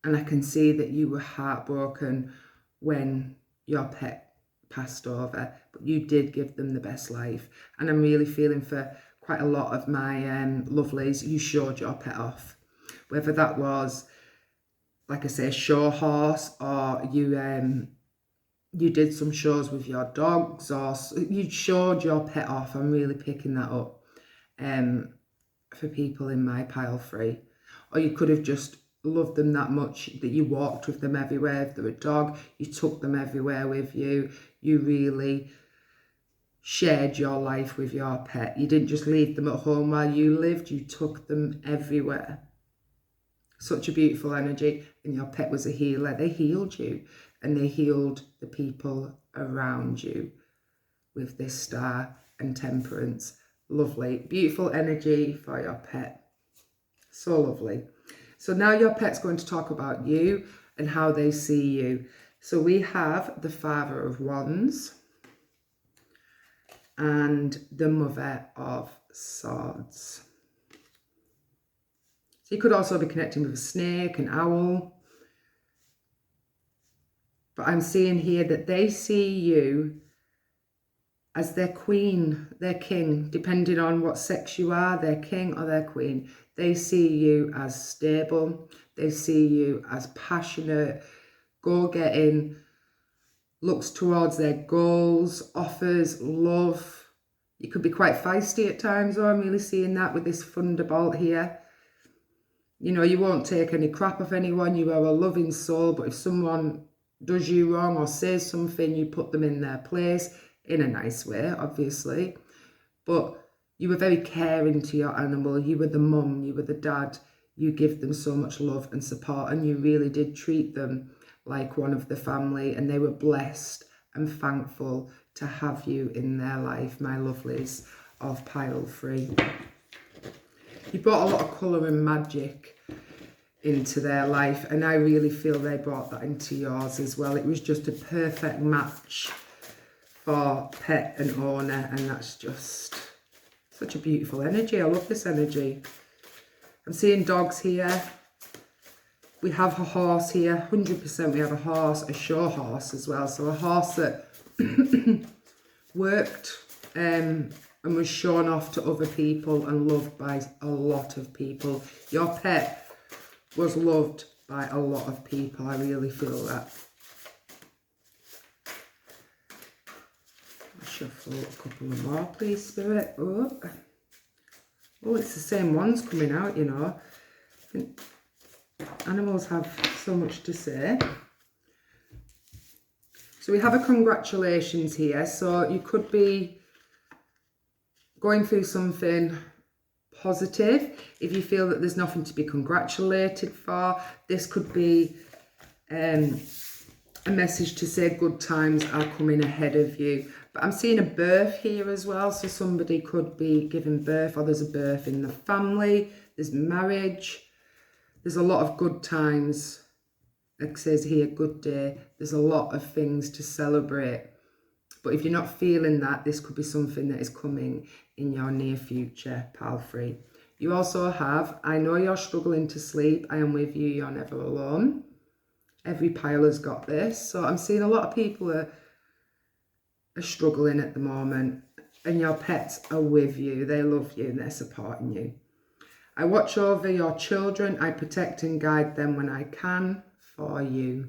And I can see that you were heartbroken when your pet passed over, but you did give them the best life. And I'm really feeling for quite a lot of my lovelies, you showed your pet off. Whether that was, like I say, a show horse, or you did some shows with your dogs, or you showed your pet off. I'm really picking that up for people in my pile 3. Or you could have just loved them that much that you walked with them everywhere. If they're a dog, you took them everywhere with you. You really shared your life with your pet. You didn't just leave them at home while you lived, you took them everywhere. Such a beautiful energy. And your pet was a healer. They healed you, and they healed the people around you with this Star and Temperance. Lovely, beautiful energy for your pet. So lovely. So now your pet's going to talk about you and how they see you. So we have the Father of Wands and the Mother of Swords. So you could also be connecting with a snake, an owl. But I'm seeing here that they see you as their queen, their king, depending on what sex you are, their king or their queen. They see you as stable. They see you as passionate, go-getting, looks towards their goals, offers love. You could be quite feisty at times, though. I'm really seeing that with this Thunderbolt here. You know, you won't take any crap off anyone. You are a loving soul, but if someone does you wrong or says something, you put them in their place in a nice way, obviously. But you were very caring to your animal. You were the mum, you were the dad. You give them so much love and support, and you really did treat them like one of the family, and they were blessed and thankful to have you in their life, my lovelies of pile 3. You brought a lot of colour and magic into their life, and I really feel they brought that into yours as well. It was just a perfect match for pet and owner, and that's just such a beautiful energy. I love this energy. I'm seeing dogs here. We have a horse here, 100% we have a horse, a show horse as well. So a horse that worked and was shown off to other people and loved by a lot of people. Your pet was loved by a lot of people. I really feel that. I'll shuffle a couple of more, please, Spirit. Oh, it's the same ones coming out, you know. I think animals have so much to say. So we have a congratulations here. So you could be going through something positive. If you feel that there's nothing to be congratulated for, this could be a message to say good times are coming ahead of you. But I'm seeing a birth here as well. So somebody could be giving birth, or there's a birth in the family. There's marriage. There's a lot of good times. Like it says here, good day. There's a lot of things to celebrate. But if you're not feeling that, this could be something that is coming in your near future, pile free. You also have, I know you're struggling to sleep. I am with you. You're never alone. Every pile has got this. So I'm seeing a lot of people are struggling at the moment. And your pets are with you. They love you and they're supporting you. I watch over your children. I protect and guide them when I can for you.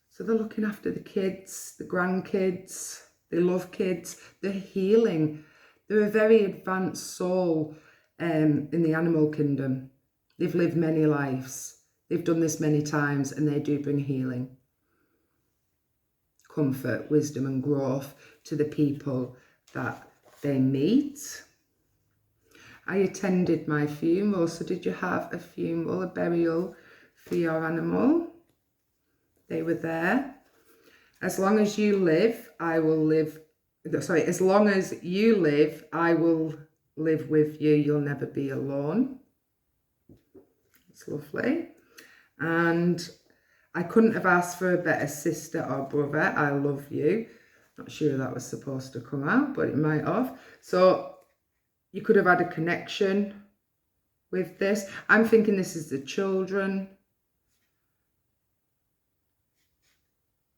So they're looking after the kids, the grandkids. They love kids. They're healing. They're a very advanced soul in the animal kingdom. They've lived many lives. They've done this many times, and they do bring healing, comfort, wisdom and growth to the people that they meet. I attended my funeral. So did you have a funeral, a burial for your animal? They were there. As long as you live, I will live. Sorry, as long as you live, I will live with you. You'll never be alone. It's lovely. And I couldn't have asked for a better sister or brother. I love you. Not sure that was supposed to come out, but it might have. So you could have had a connection with this. I'm thinking this is the children.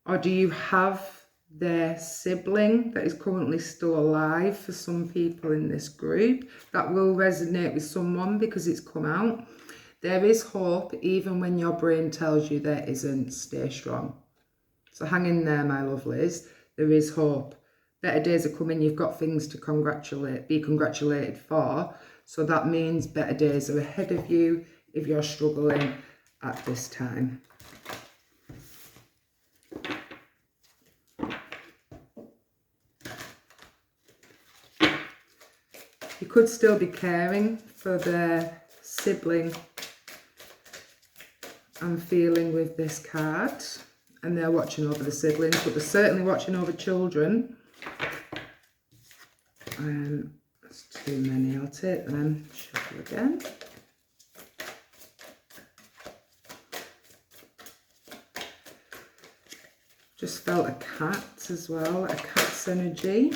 Or do you have their sibling that is currently still alive for some people in this group? That will resonate with someone because it's come out. There is hope even when your brain tells you there isn't. Stay strong. So hang in there, my lovelies. There is hope. Better days are coming. You've got things to be congratulated for. So that means better days are ahead of you if you're struggling at this time. You could still be caring for their sibling. I'm feeling with this card, and they're watching over the siblings, but they're certainly watching over children. That's too many. I'll take them. Shuffle again. Just felt a cat as well, a cat's energy.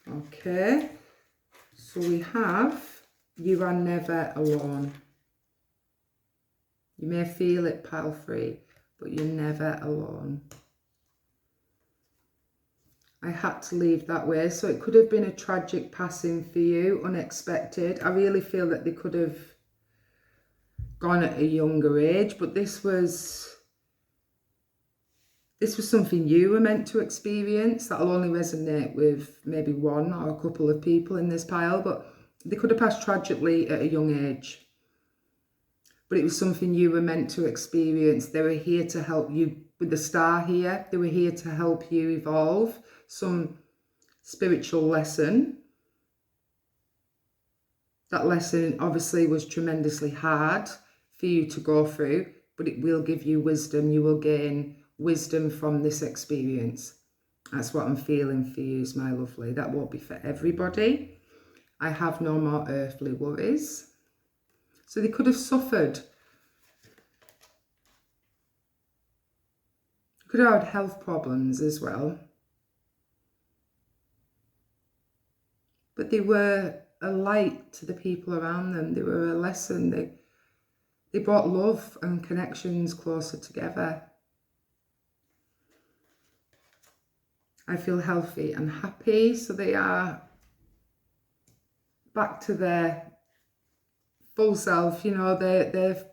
Okay, so we have, you are never alone. You may feel it, pile free, but you're never alone. I had to leave that way. So it could have been a tragic passing for you, unexpected. I really feel that they could have gone at a younger age, but this was something you were meant to experience. That'll only resonate with maybe one or a couple of people in this pile, but they could have passed tragically at a young age. But it was something you were meant to experience. They were here to help you with the star here. They were here to help you evolve some spiritual lesson. That lesson obviously was tremendously hard for you to go through, but it will give you wisdom. You will gain wisdom from this experience. That's what I'm feeling for you, my lovely. That won't be for everybody. I have no more earthly worries. So they could have suffered. Could have had health problems as well. But they were a light to the people around them. They were a lesson. They brought love and connections closer together. I feel healthy and happy. So they are back to their full self, you know, they're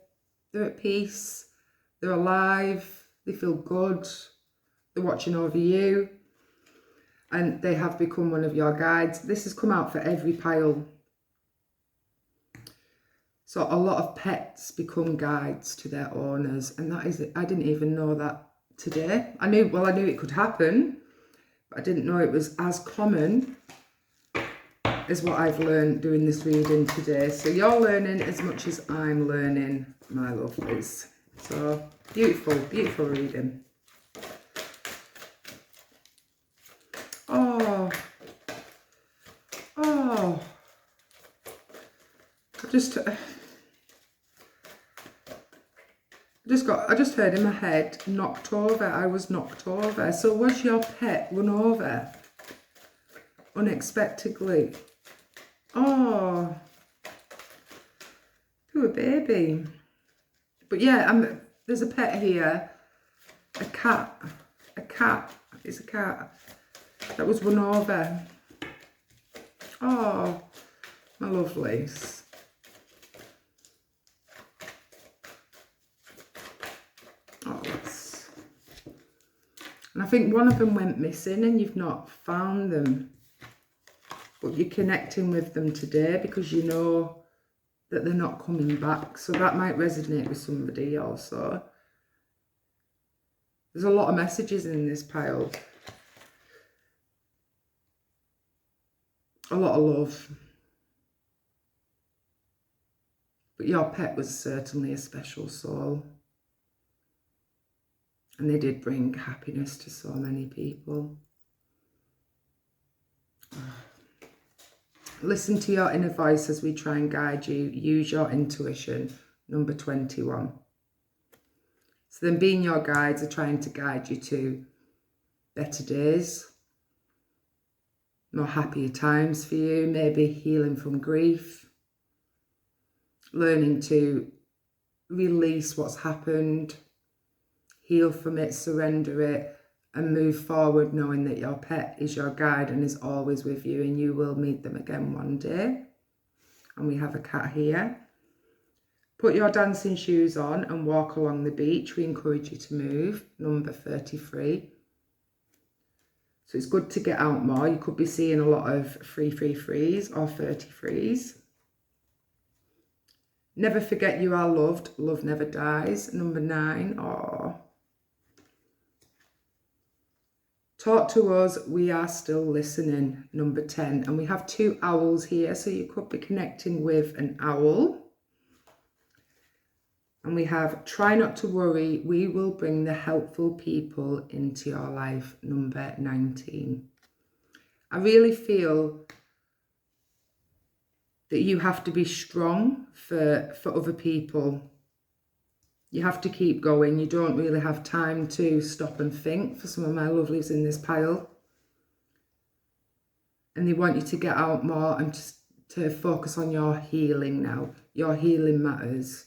at peace, they're alive, they feel good, they're watching over you, and they have become one of your guides. This has come out for every pile. So a lot of pets become guides to their owners, and that is it. I didn't even know that today. I knew it could happen, but I didn't know it was as common as what I've learned doing this reading today. So you're learning as much as I'm learning, my lovelies. So beautiful, beautiful reading. Oh, I just heard in my head, knocked over. I was knocked over. So was your pet run over unexpectedly? Oh, poor baby. But yeah, there's a pet here, a cat. It's a cat that was run over. Oh, my lovelies. And I think one of them went missing and you've not found them. But you're connecting with them today because you know that they're not coming back. So that might resonate with somebody also. There's a lot of messages in this pile. A lot of love. But your pet was certainly a special soul. And they did bring happiness to so many people. Listen to your inner voice as we try and guide you. Use your intuition, number 21. So then being your guides are trying to guide you to better days, more happier times for you, maybe healing from grief, learning to release what's happened, heal from it, surrender it, and move forward knowing that your pet is your guide and is always with you and you will meet them again one day. And we have a cat here. Put your dancing shoes on and walk along the beach. We encourage you to move, number 33. So it's good to get out more. You could be seeing a lot of 333s or 33s. Never forget you are loved. Love never dies, number 9. Oh. Talk to us, we are still listening, number 10. And we have 2 owls here, so you could be connecting with an owl. And we have try not to worry, we will bring the helpful people into your life, number 19. I really feel that you have to be strong for other people. You have to keep going. You don't really have time to stop and think for some of my lovelies in this pile. And they want you to get out more and just to focus on your healing now. Your healing matters.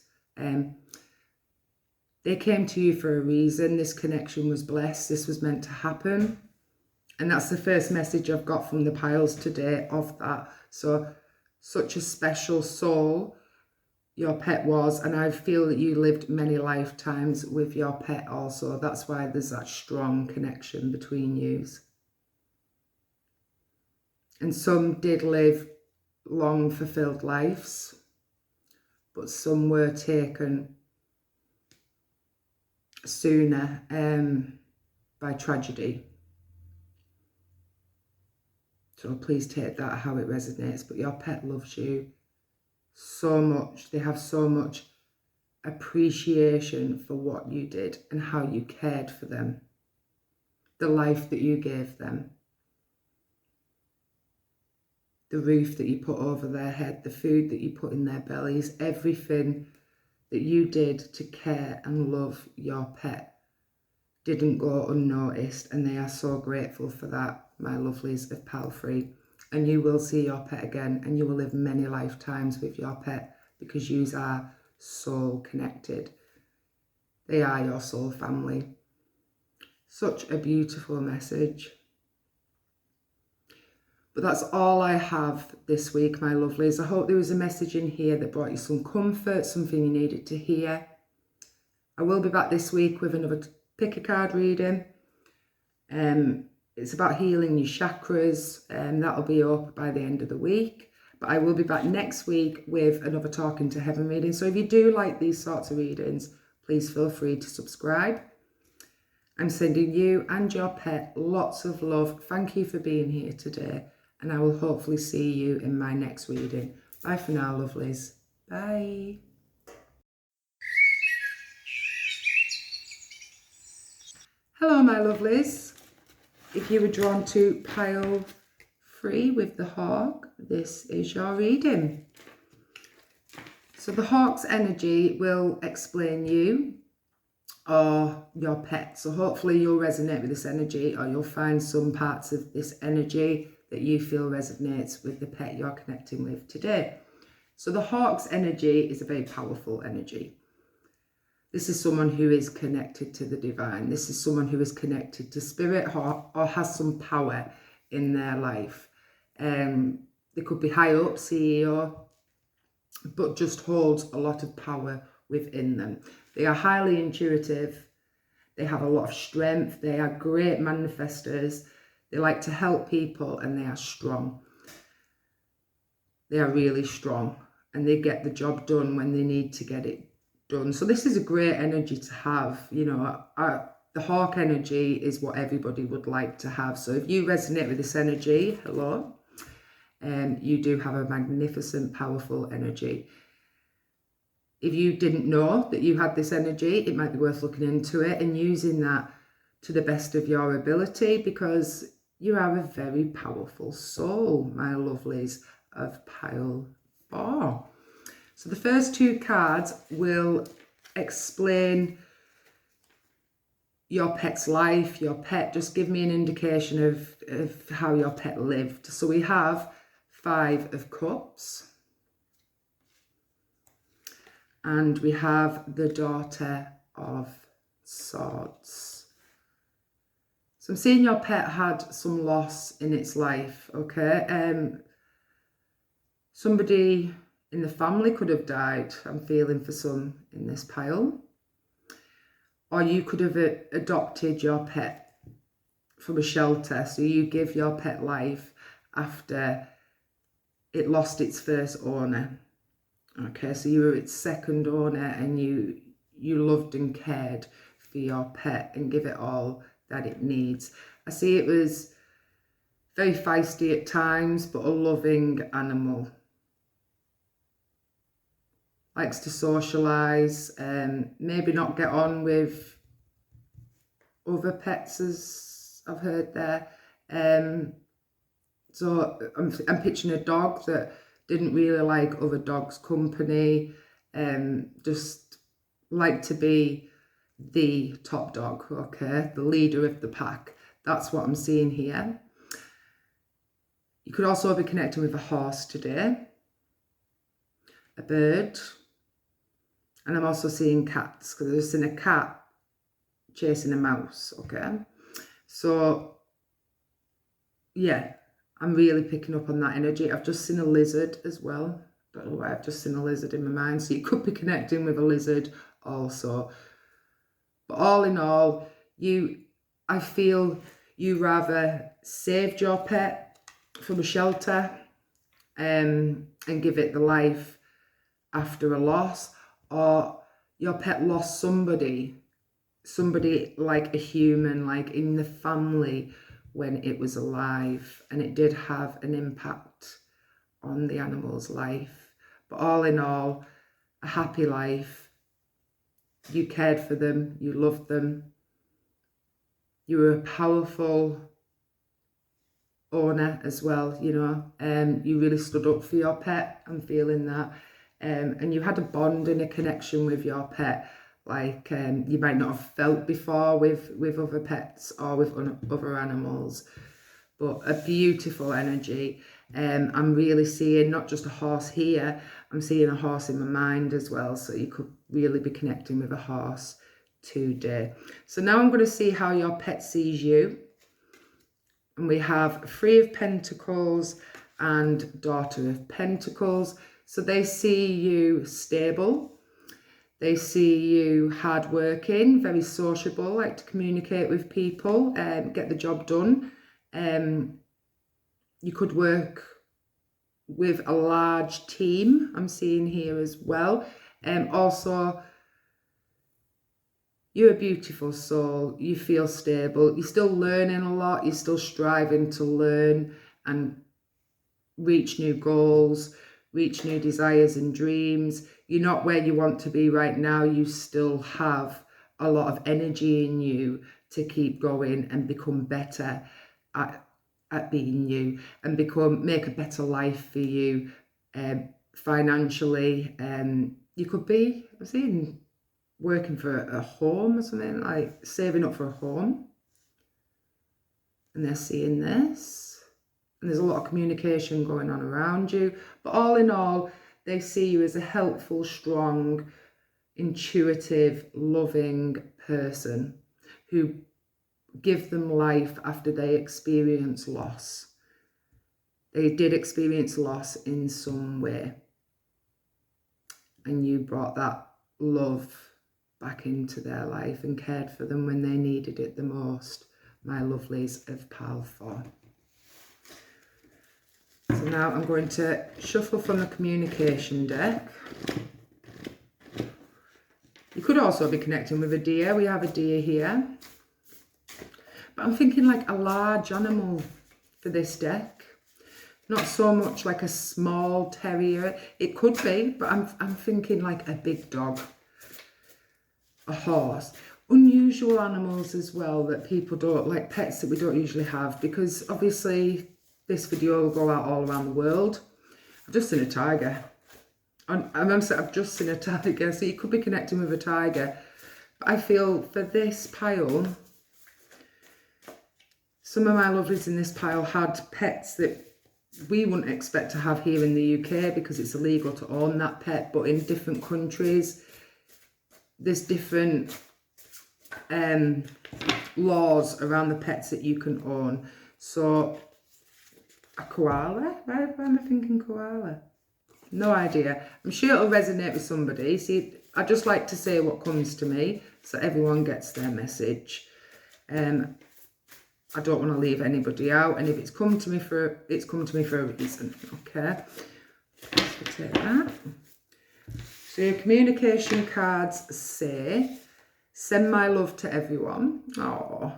They came to you for a reason. This connection was blessed. This was meant to happen. And that's the first message I've got from the piles today of that. So, such a special soul your pet was, and I feel that you lived many lifetimes with your pet also. That's why there's that strong connection between yous. And some did live long, fulfilled lives, but some were taken sooner by tragedy. So please take that how it resonates. But your pet loves you so much. They have so much appreciation for what you did and how you cared for them, the life that you gave them, the roof that you put over their head, the food that you put in their bellies, everything that you did to care and love your pet didn't go unnoticed, and they are so grateful for that, my lovelies of Palfrey. And you will see your pet again, and you will live many lifetimes with your pet because you are soul connected. They are your soul family. Such a beautiful message. But that's all I have this week, my lovelies. I hope there was a message in here that brought you some comfort, something you needed to hear. I will be back this week with another pick a card reading. It's about healing your chakras, and that'll be up by the end of the week. But I will be back next week with another Talking to Heaven reading. So if you do like these sorts of readings, please feel free to subscribe. I'm sending you and your pet lots of love. Thank you for being here today. And I will hopefully see you in my next reading. Bye for now, lovelies. Bye. Hello, my lovelies. If you were drawn to pile 3 with the hawk, this is your reading. So the hawk's energy will explain you or your pet. So hopefully you'll resonate with this energy, or you'll find some parts of this energy that you feel resonates with the pet you're connecting with today. So the hawk's energy is a very powerful energy. This is someone who is connected to the divine. This is someone who is connected to spirit, or has some power in their life. They could be high up, CEO, but just holds a lot of power within them. They are highly intuitive. They have a lot of strength. They are great manifestors. They like to help people, and they are strong. They are really strong, and they get the job done when they need to get it done. So this is a great energy to have. You know, the hawk energy is what everybody would like to have. So if you resonate with this energy, hello, you do have a magnificent, powerful energy. If you didn't know that you had this energy, it might be worth looking into it and using that to the best of your ability, because you are a very powerful soul, my lovelies of pile 4. So the first 2 cards will explain your pet's life, your pet. Just give me an indication of how your pet lived. So we have 5 of Cups. And we have the Daughter of Swords. So I'm seeing your pet had some loss in its life, okay? Somebody in the family could have died. I'm feeling for some in this pile. Or you could have adopted your pet from a shelter. So you give your pet life after it lost its first owner. Okay, so you were its second owner, and you loved and cared for your pet and give it all that it needs. I see it was very feisty at times, but a loving animal. Likes to socialise, maybe not get on with other pets, as I've heard there. So I'm picturing a dog that didn't really like other dogs' company, just like to be the top dog, okay, the leader of the pack. That's what I'm seeing here. You could also be connecting with a horse today, a bird, and I'm also seeing cats, because I've just seen a cat chasing a mouse, okay? So, yeah, I'm really picking up on that energy. I've just seen a lizard as well. Don't know why I've just seen a lizard in my mind. So you could be connecting with a lizard also. But all in all, I feel you rather saved your pet from a shelter and give it the life after a loss, or your pet lost somebody like a human, like in the family when it was alive, and it did have an impact on the animal's life. But all in all, a happy life. You cared for them, you loved them, you were a powerful owner as well, you know, you really stood up for your pet. I'm feeling that. And you had a bond and a connection with your pet, like you might not have felt before with other pets or with other animals. But a beautiful energy. I'm really seeing not just a horse here, I'm seeing a horse in my mind as well. So you could really be connecting with a horse today. So now I'm going to see how your pet sees you. And we have Three of Pentacles and Daughter of Pentacles. So they see you stable. They see you hardworking, very sociable, like to communicate with people, get the job done. You could work with a large team, I'm seeing here as well. Also, you're a beautiful soul. You feel stable. You're still learning a lot. You're still striving to learn and reach new goals, reach new desires and dreams. You're not where you want to be right now. You still have a lot of energy in you to keep going and become better at being you, and make a better life for you financially. You could be, I'm seeing, working for a home or something, like saving up for a home. And they're seeing this. And there's a lot of communication going on around you. But all in all, they see you as a helpful, strong, intuitive, loving person who give them life after they experience loss. They did experience loss in some way. And you brought that love back into their life and cared for them when they needed it the most, my lovelies of pile 4. So now I'm going to shuffle from the communication deck. You could also be connecting with a deer. We have a deer here. But I'm thinking like a large animal for this deck. Not so much like a small terrier. It could be, but I'm thinking like a big dog. A horse. Unusual animals as well that people don't, like pets that we don't usually have, because obviously this video will go out all around the world. I've just seen a tiger. I've just seen a tiger, so you could be connecting with a tiger. But I feel for this pile, some of my lovelies in this pile had pets that we wouldn't expect to have here in the UK because it's illegal to own that pet, but in different countries there's different laws around the pets that you can own. So a koala, why am I thinking koala? No idea. I'm sure it'll resonate with somebody. See, I just like to say what comes to me so everyone gets their message. I don't want to leave anybody out, and if it's come to me for a reason. Okay, let's take that. So your communication cards say, send my love to everyone. Oh,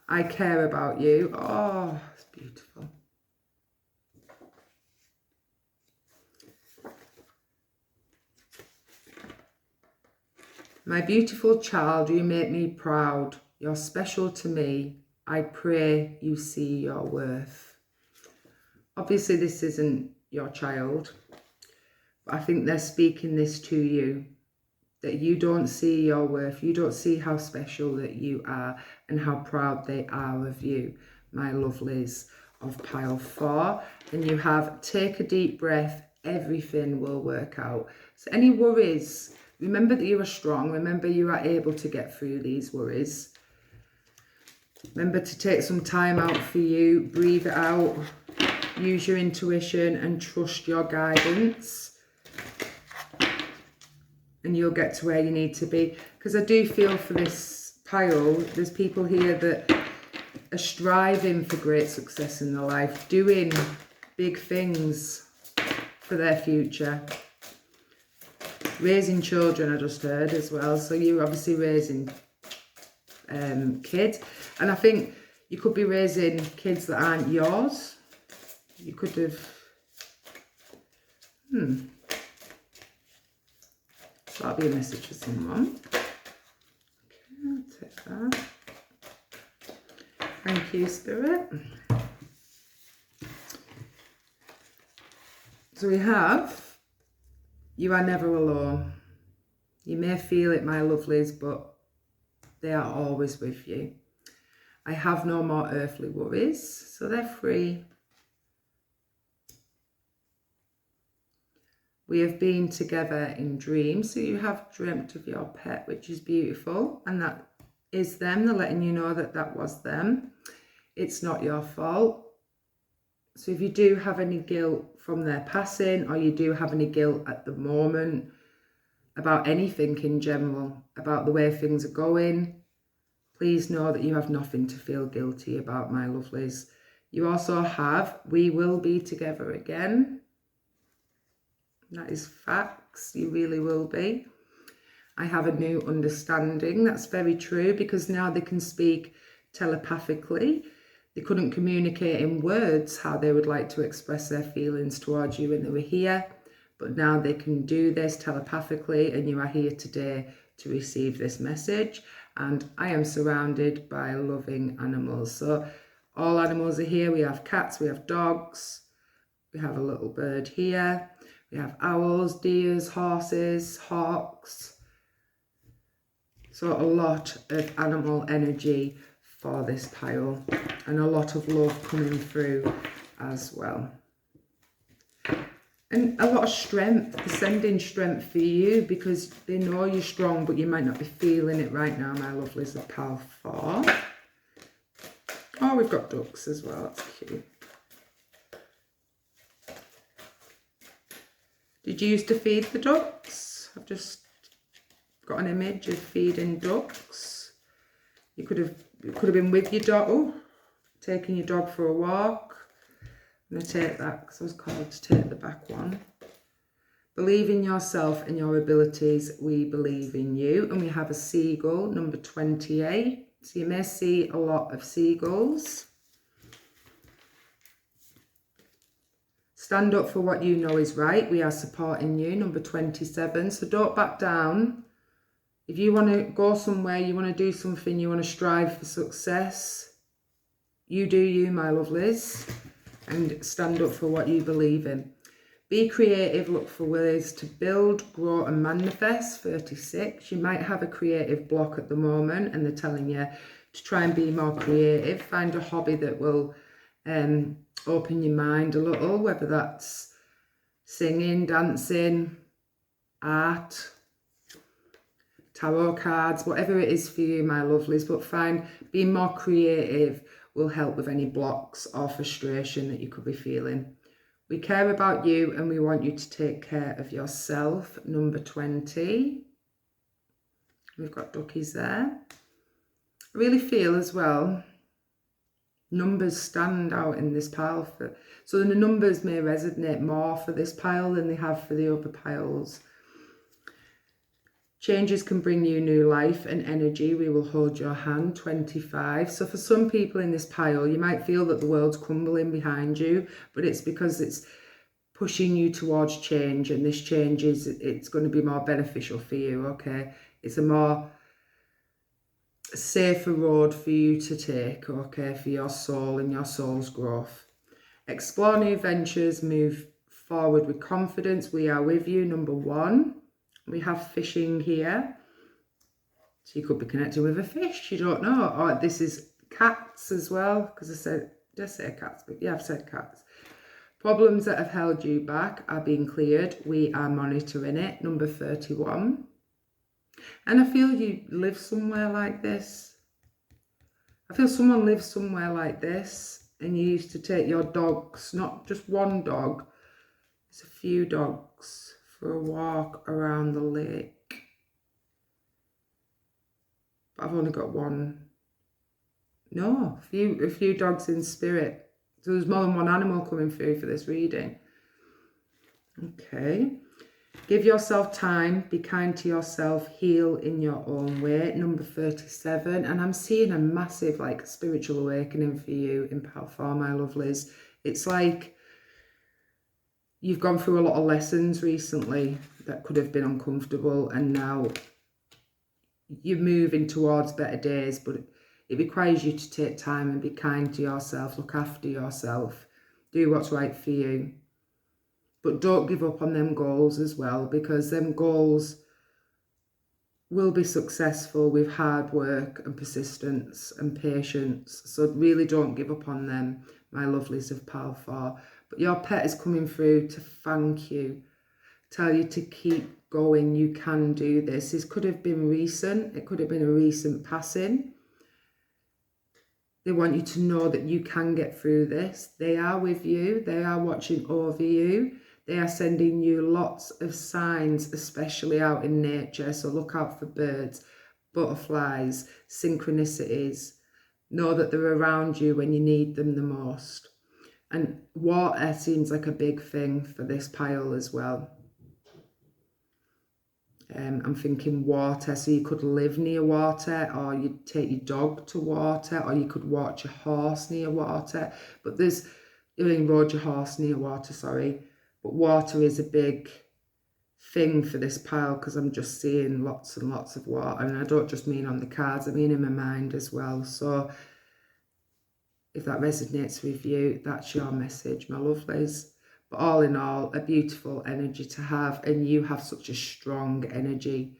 I care about you. Oh, it's beautiful. My beautiful child, you make me proud. You're special to me. I pray you see your worth. Obviously, this isn't your child, but I think they're speaking this to you, that you don't see your worth. You don't see how special that you are and how proud they are of you, my lovelies of pile 4. And you have, take a deep breath, everything will work out. So any worries, remember that you are strong. Remember you are able to get through these worries. Remember to take some time out for you, breathe it out, use your intuition and trust your guidance. And you'll get to where you need to be. Because I do feel for this pile, there's people here that are striving for great success in their life, doing big things for their future. Raising children, I just heard as well. So you're obviously raising kids. And I think you could be raising kids that aren't yours. You could have... So that'll be a message for someone. Okay, I'll take that. Thank you, Spirit. So we have, you are never alone. You may feel it, my lovelies, but they are always with you. I have no more earthly worries, so they're free. We have been together in dreams, so you have dreamt of your pet, which is beautiful, and that is them. They're letting you know that that was them. It's not your fault. So if you do have any guilt from their passing, or you do have any guilt at the moment about anything in general, about the way things are going, please know that you have nothing to feel guilty about, my lovelies. You also have, we will be together again. That is facts, you really will be. I have a new understanding. That's very true, because now they can speak telepathically. They couldn't communicate in words how they would like to express their feelings towards you when they were here, but now they can do this telepathically, and you are here today to receive this message. And I am surrounded by loving animals. So all animals are here. We have cats, we have dogs, we have a little bird here, we have owls, deers, horses, hawks. So a lot of animal energy for this pile, and a lot of love coming through as well. And a lot of strength, sending strength for you, because they know you're strong, but you might not be feeling it right now, my lovelies of pile 4. Oh, we've got ducks as well, that's cute. Did you used to feed the ducks? I've just got an image of feeding ducks. You could have been with your dog, taking your dog for a walk. I'm going to take that because I was called to take the back one. Believe in yourself and your abilities. We believe in you. And we have a seagull, number 28. So you may see a lot of seagulls. Stand up for what you know is right. We are supporting you, number 27. So don't back down. If you want to go somewhere, you want to do something, you want to strive for success, you do you, my lovelies, and stand up for what you believe in. Be creative, look for ways to build, grow and manifest, 36. You might have a creative block at the moment, and they're telling you to try and be more creative. Find a hobby that will open your mind a little, whether that's singing, dancing, art, tarot cards, whatever it is for you, my lovelies. But find being more creative will help with any blocks or frustration that you could be feeling. We care about you, and we want you to take care of yourself, number 20. We've got duckies there. I really feel as well, numbers stand out in this pile. So the numbers may resonate more for this pile than they have for the other piles. Changes can bring you new life and energy. We will hold your hand, 25. So for some people in this pile, you might feel that the world's crumbling behind you, but it's because it's pushing you towards change, and this change it's going to be more beneficial for you, okay? It's a more safer road for you to take, okay, for your soul and your soul's growth. Explore new ventures, move forward with confidence. We are with you, number 1. We have fishing here. So you could be connected with a fish, you don't know. Or this is cats as well, because did I say cats? But yeah, I've said cats. Problems that have held you back are being cleared. We are monitoring it, number 31. And I feel you live somewhere like this. I feel someone lives somewhere like this, and you used to take your dogs, not just one dog, it's a few dogs, for a walk around the lake. But I've only got one. No, a few dogs in spirit. So there's more than one animal coming through for this reading. Okay. Give yourself time, be kind to yourself, heal in your own way, number 37. And I'm seeing a massive spiritual awakening for you in pile 4, my lovelies. It's like you've gone through a lot of lessons recently that could have been uncomfortable, and now you're moving towards better days, but it requires you to take time and be kind to yourself, look after yourself, do what's right for you. But don't give up on them goals as well, because them goals will be successful with hard work and persistence and patience. So really don't give up on them, my lovelies of pile 4. But your pet is coming through to thank you, tell you to keep going. You can do this. This could have been recent. It could have been a recent passing. They want you to know that you can get through this. They are with you. They are watching over you. They are sending you lots of signs, especially out in nature. So look out for birds, butterflies, synchronicities. Know that they're around you when you need them the most. And water seems like a big thing for this pile as well. I'm thinking water, so you could live near water, or you'd take your dog to water, or you could watch your horse near water. But rode your horse near water, sorry. But water is a big thing for this pile, because I'm just seeing lots and lots of water. And I don't just mean on the cards, I mean in my mind as well. So if that resonates with you, that's your message, my lovelies. But all in all, a beautiful energy to have, and you have such a strong energy,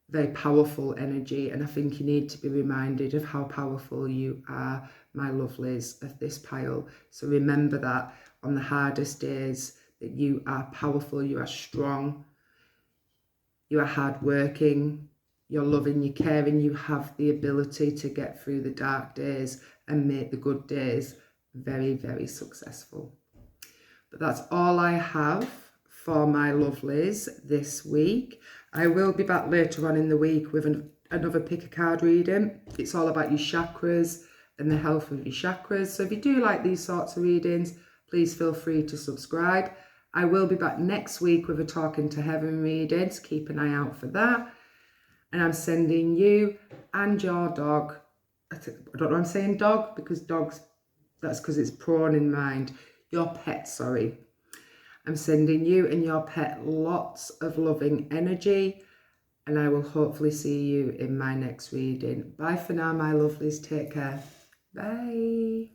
very powerful energy, and I think you need to be reminded of how powerful you are, my lovelies of this pile. So remember that on the hardest days, that you are powerful, you are strong, you are hardworking, you're loving, you're caring, you have the ability to get through the dark days and make the good days very, very successful. But that's all I have for my lovelies this week. I will be back later on in the week with another pick a card reading. It's all about your chakras and the health of your chakras. So if you do like these sorts of readings, please feel free to subscribe. I will be back next week with a Talking to Heaven reading, so keep an eye out for that. And I'm sending you and your dog, I don't know, I'm saying dog because dogs, that's because it's prawn in mind. Your pet, sorry. I'm sending you and your pet lots of loving energy, and I will hopefully see you in my next reading. Bye for now, my lovelies. Take care. Bye.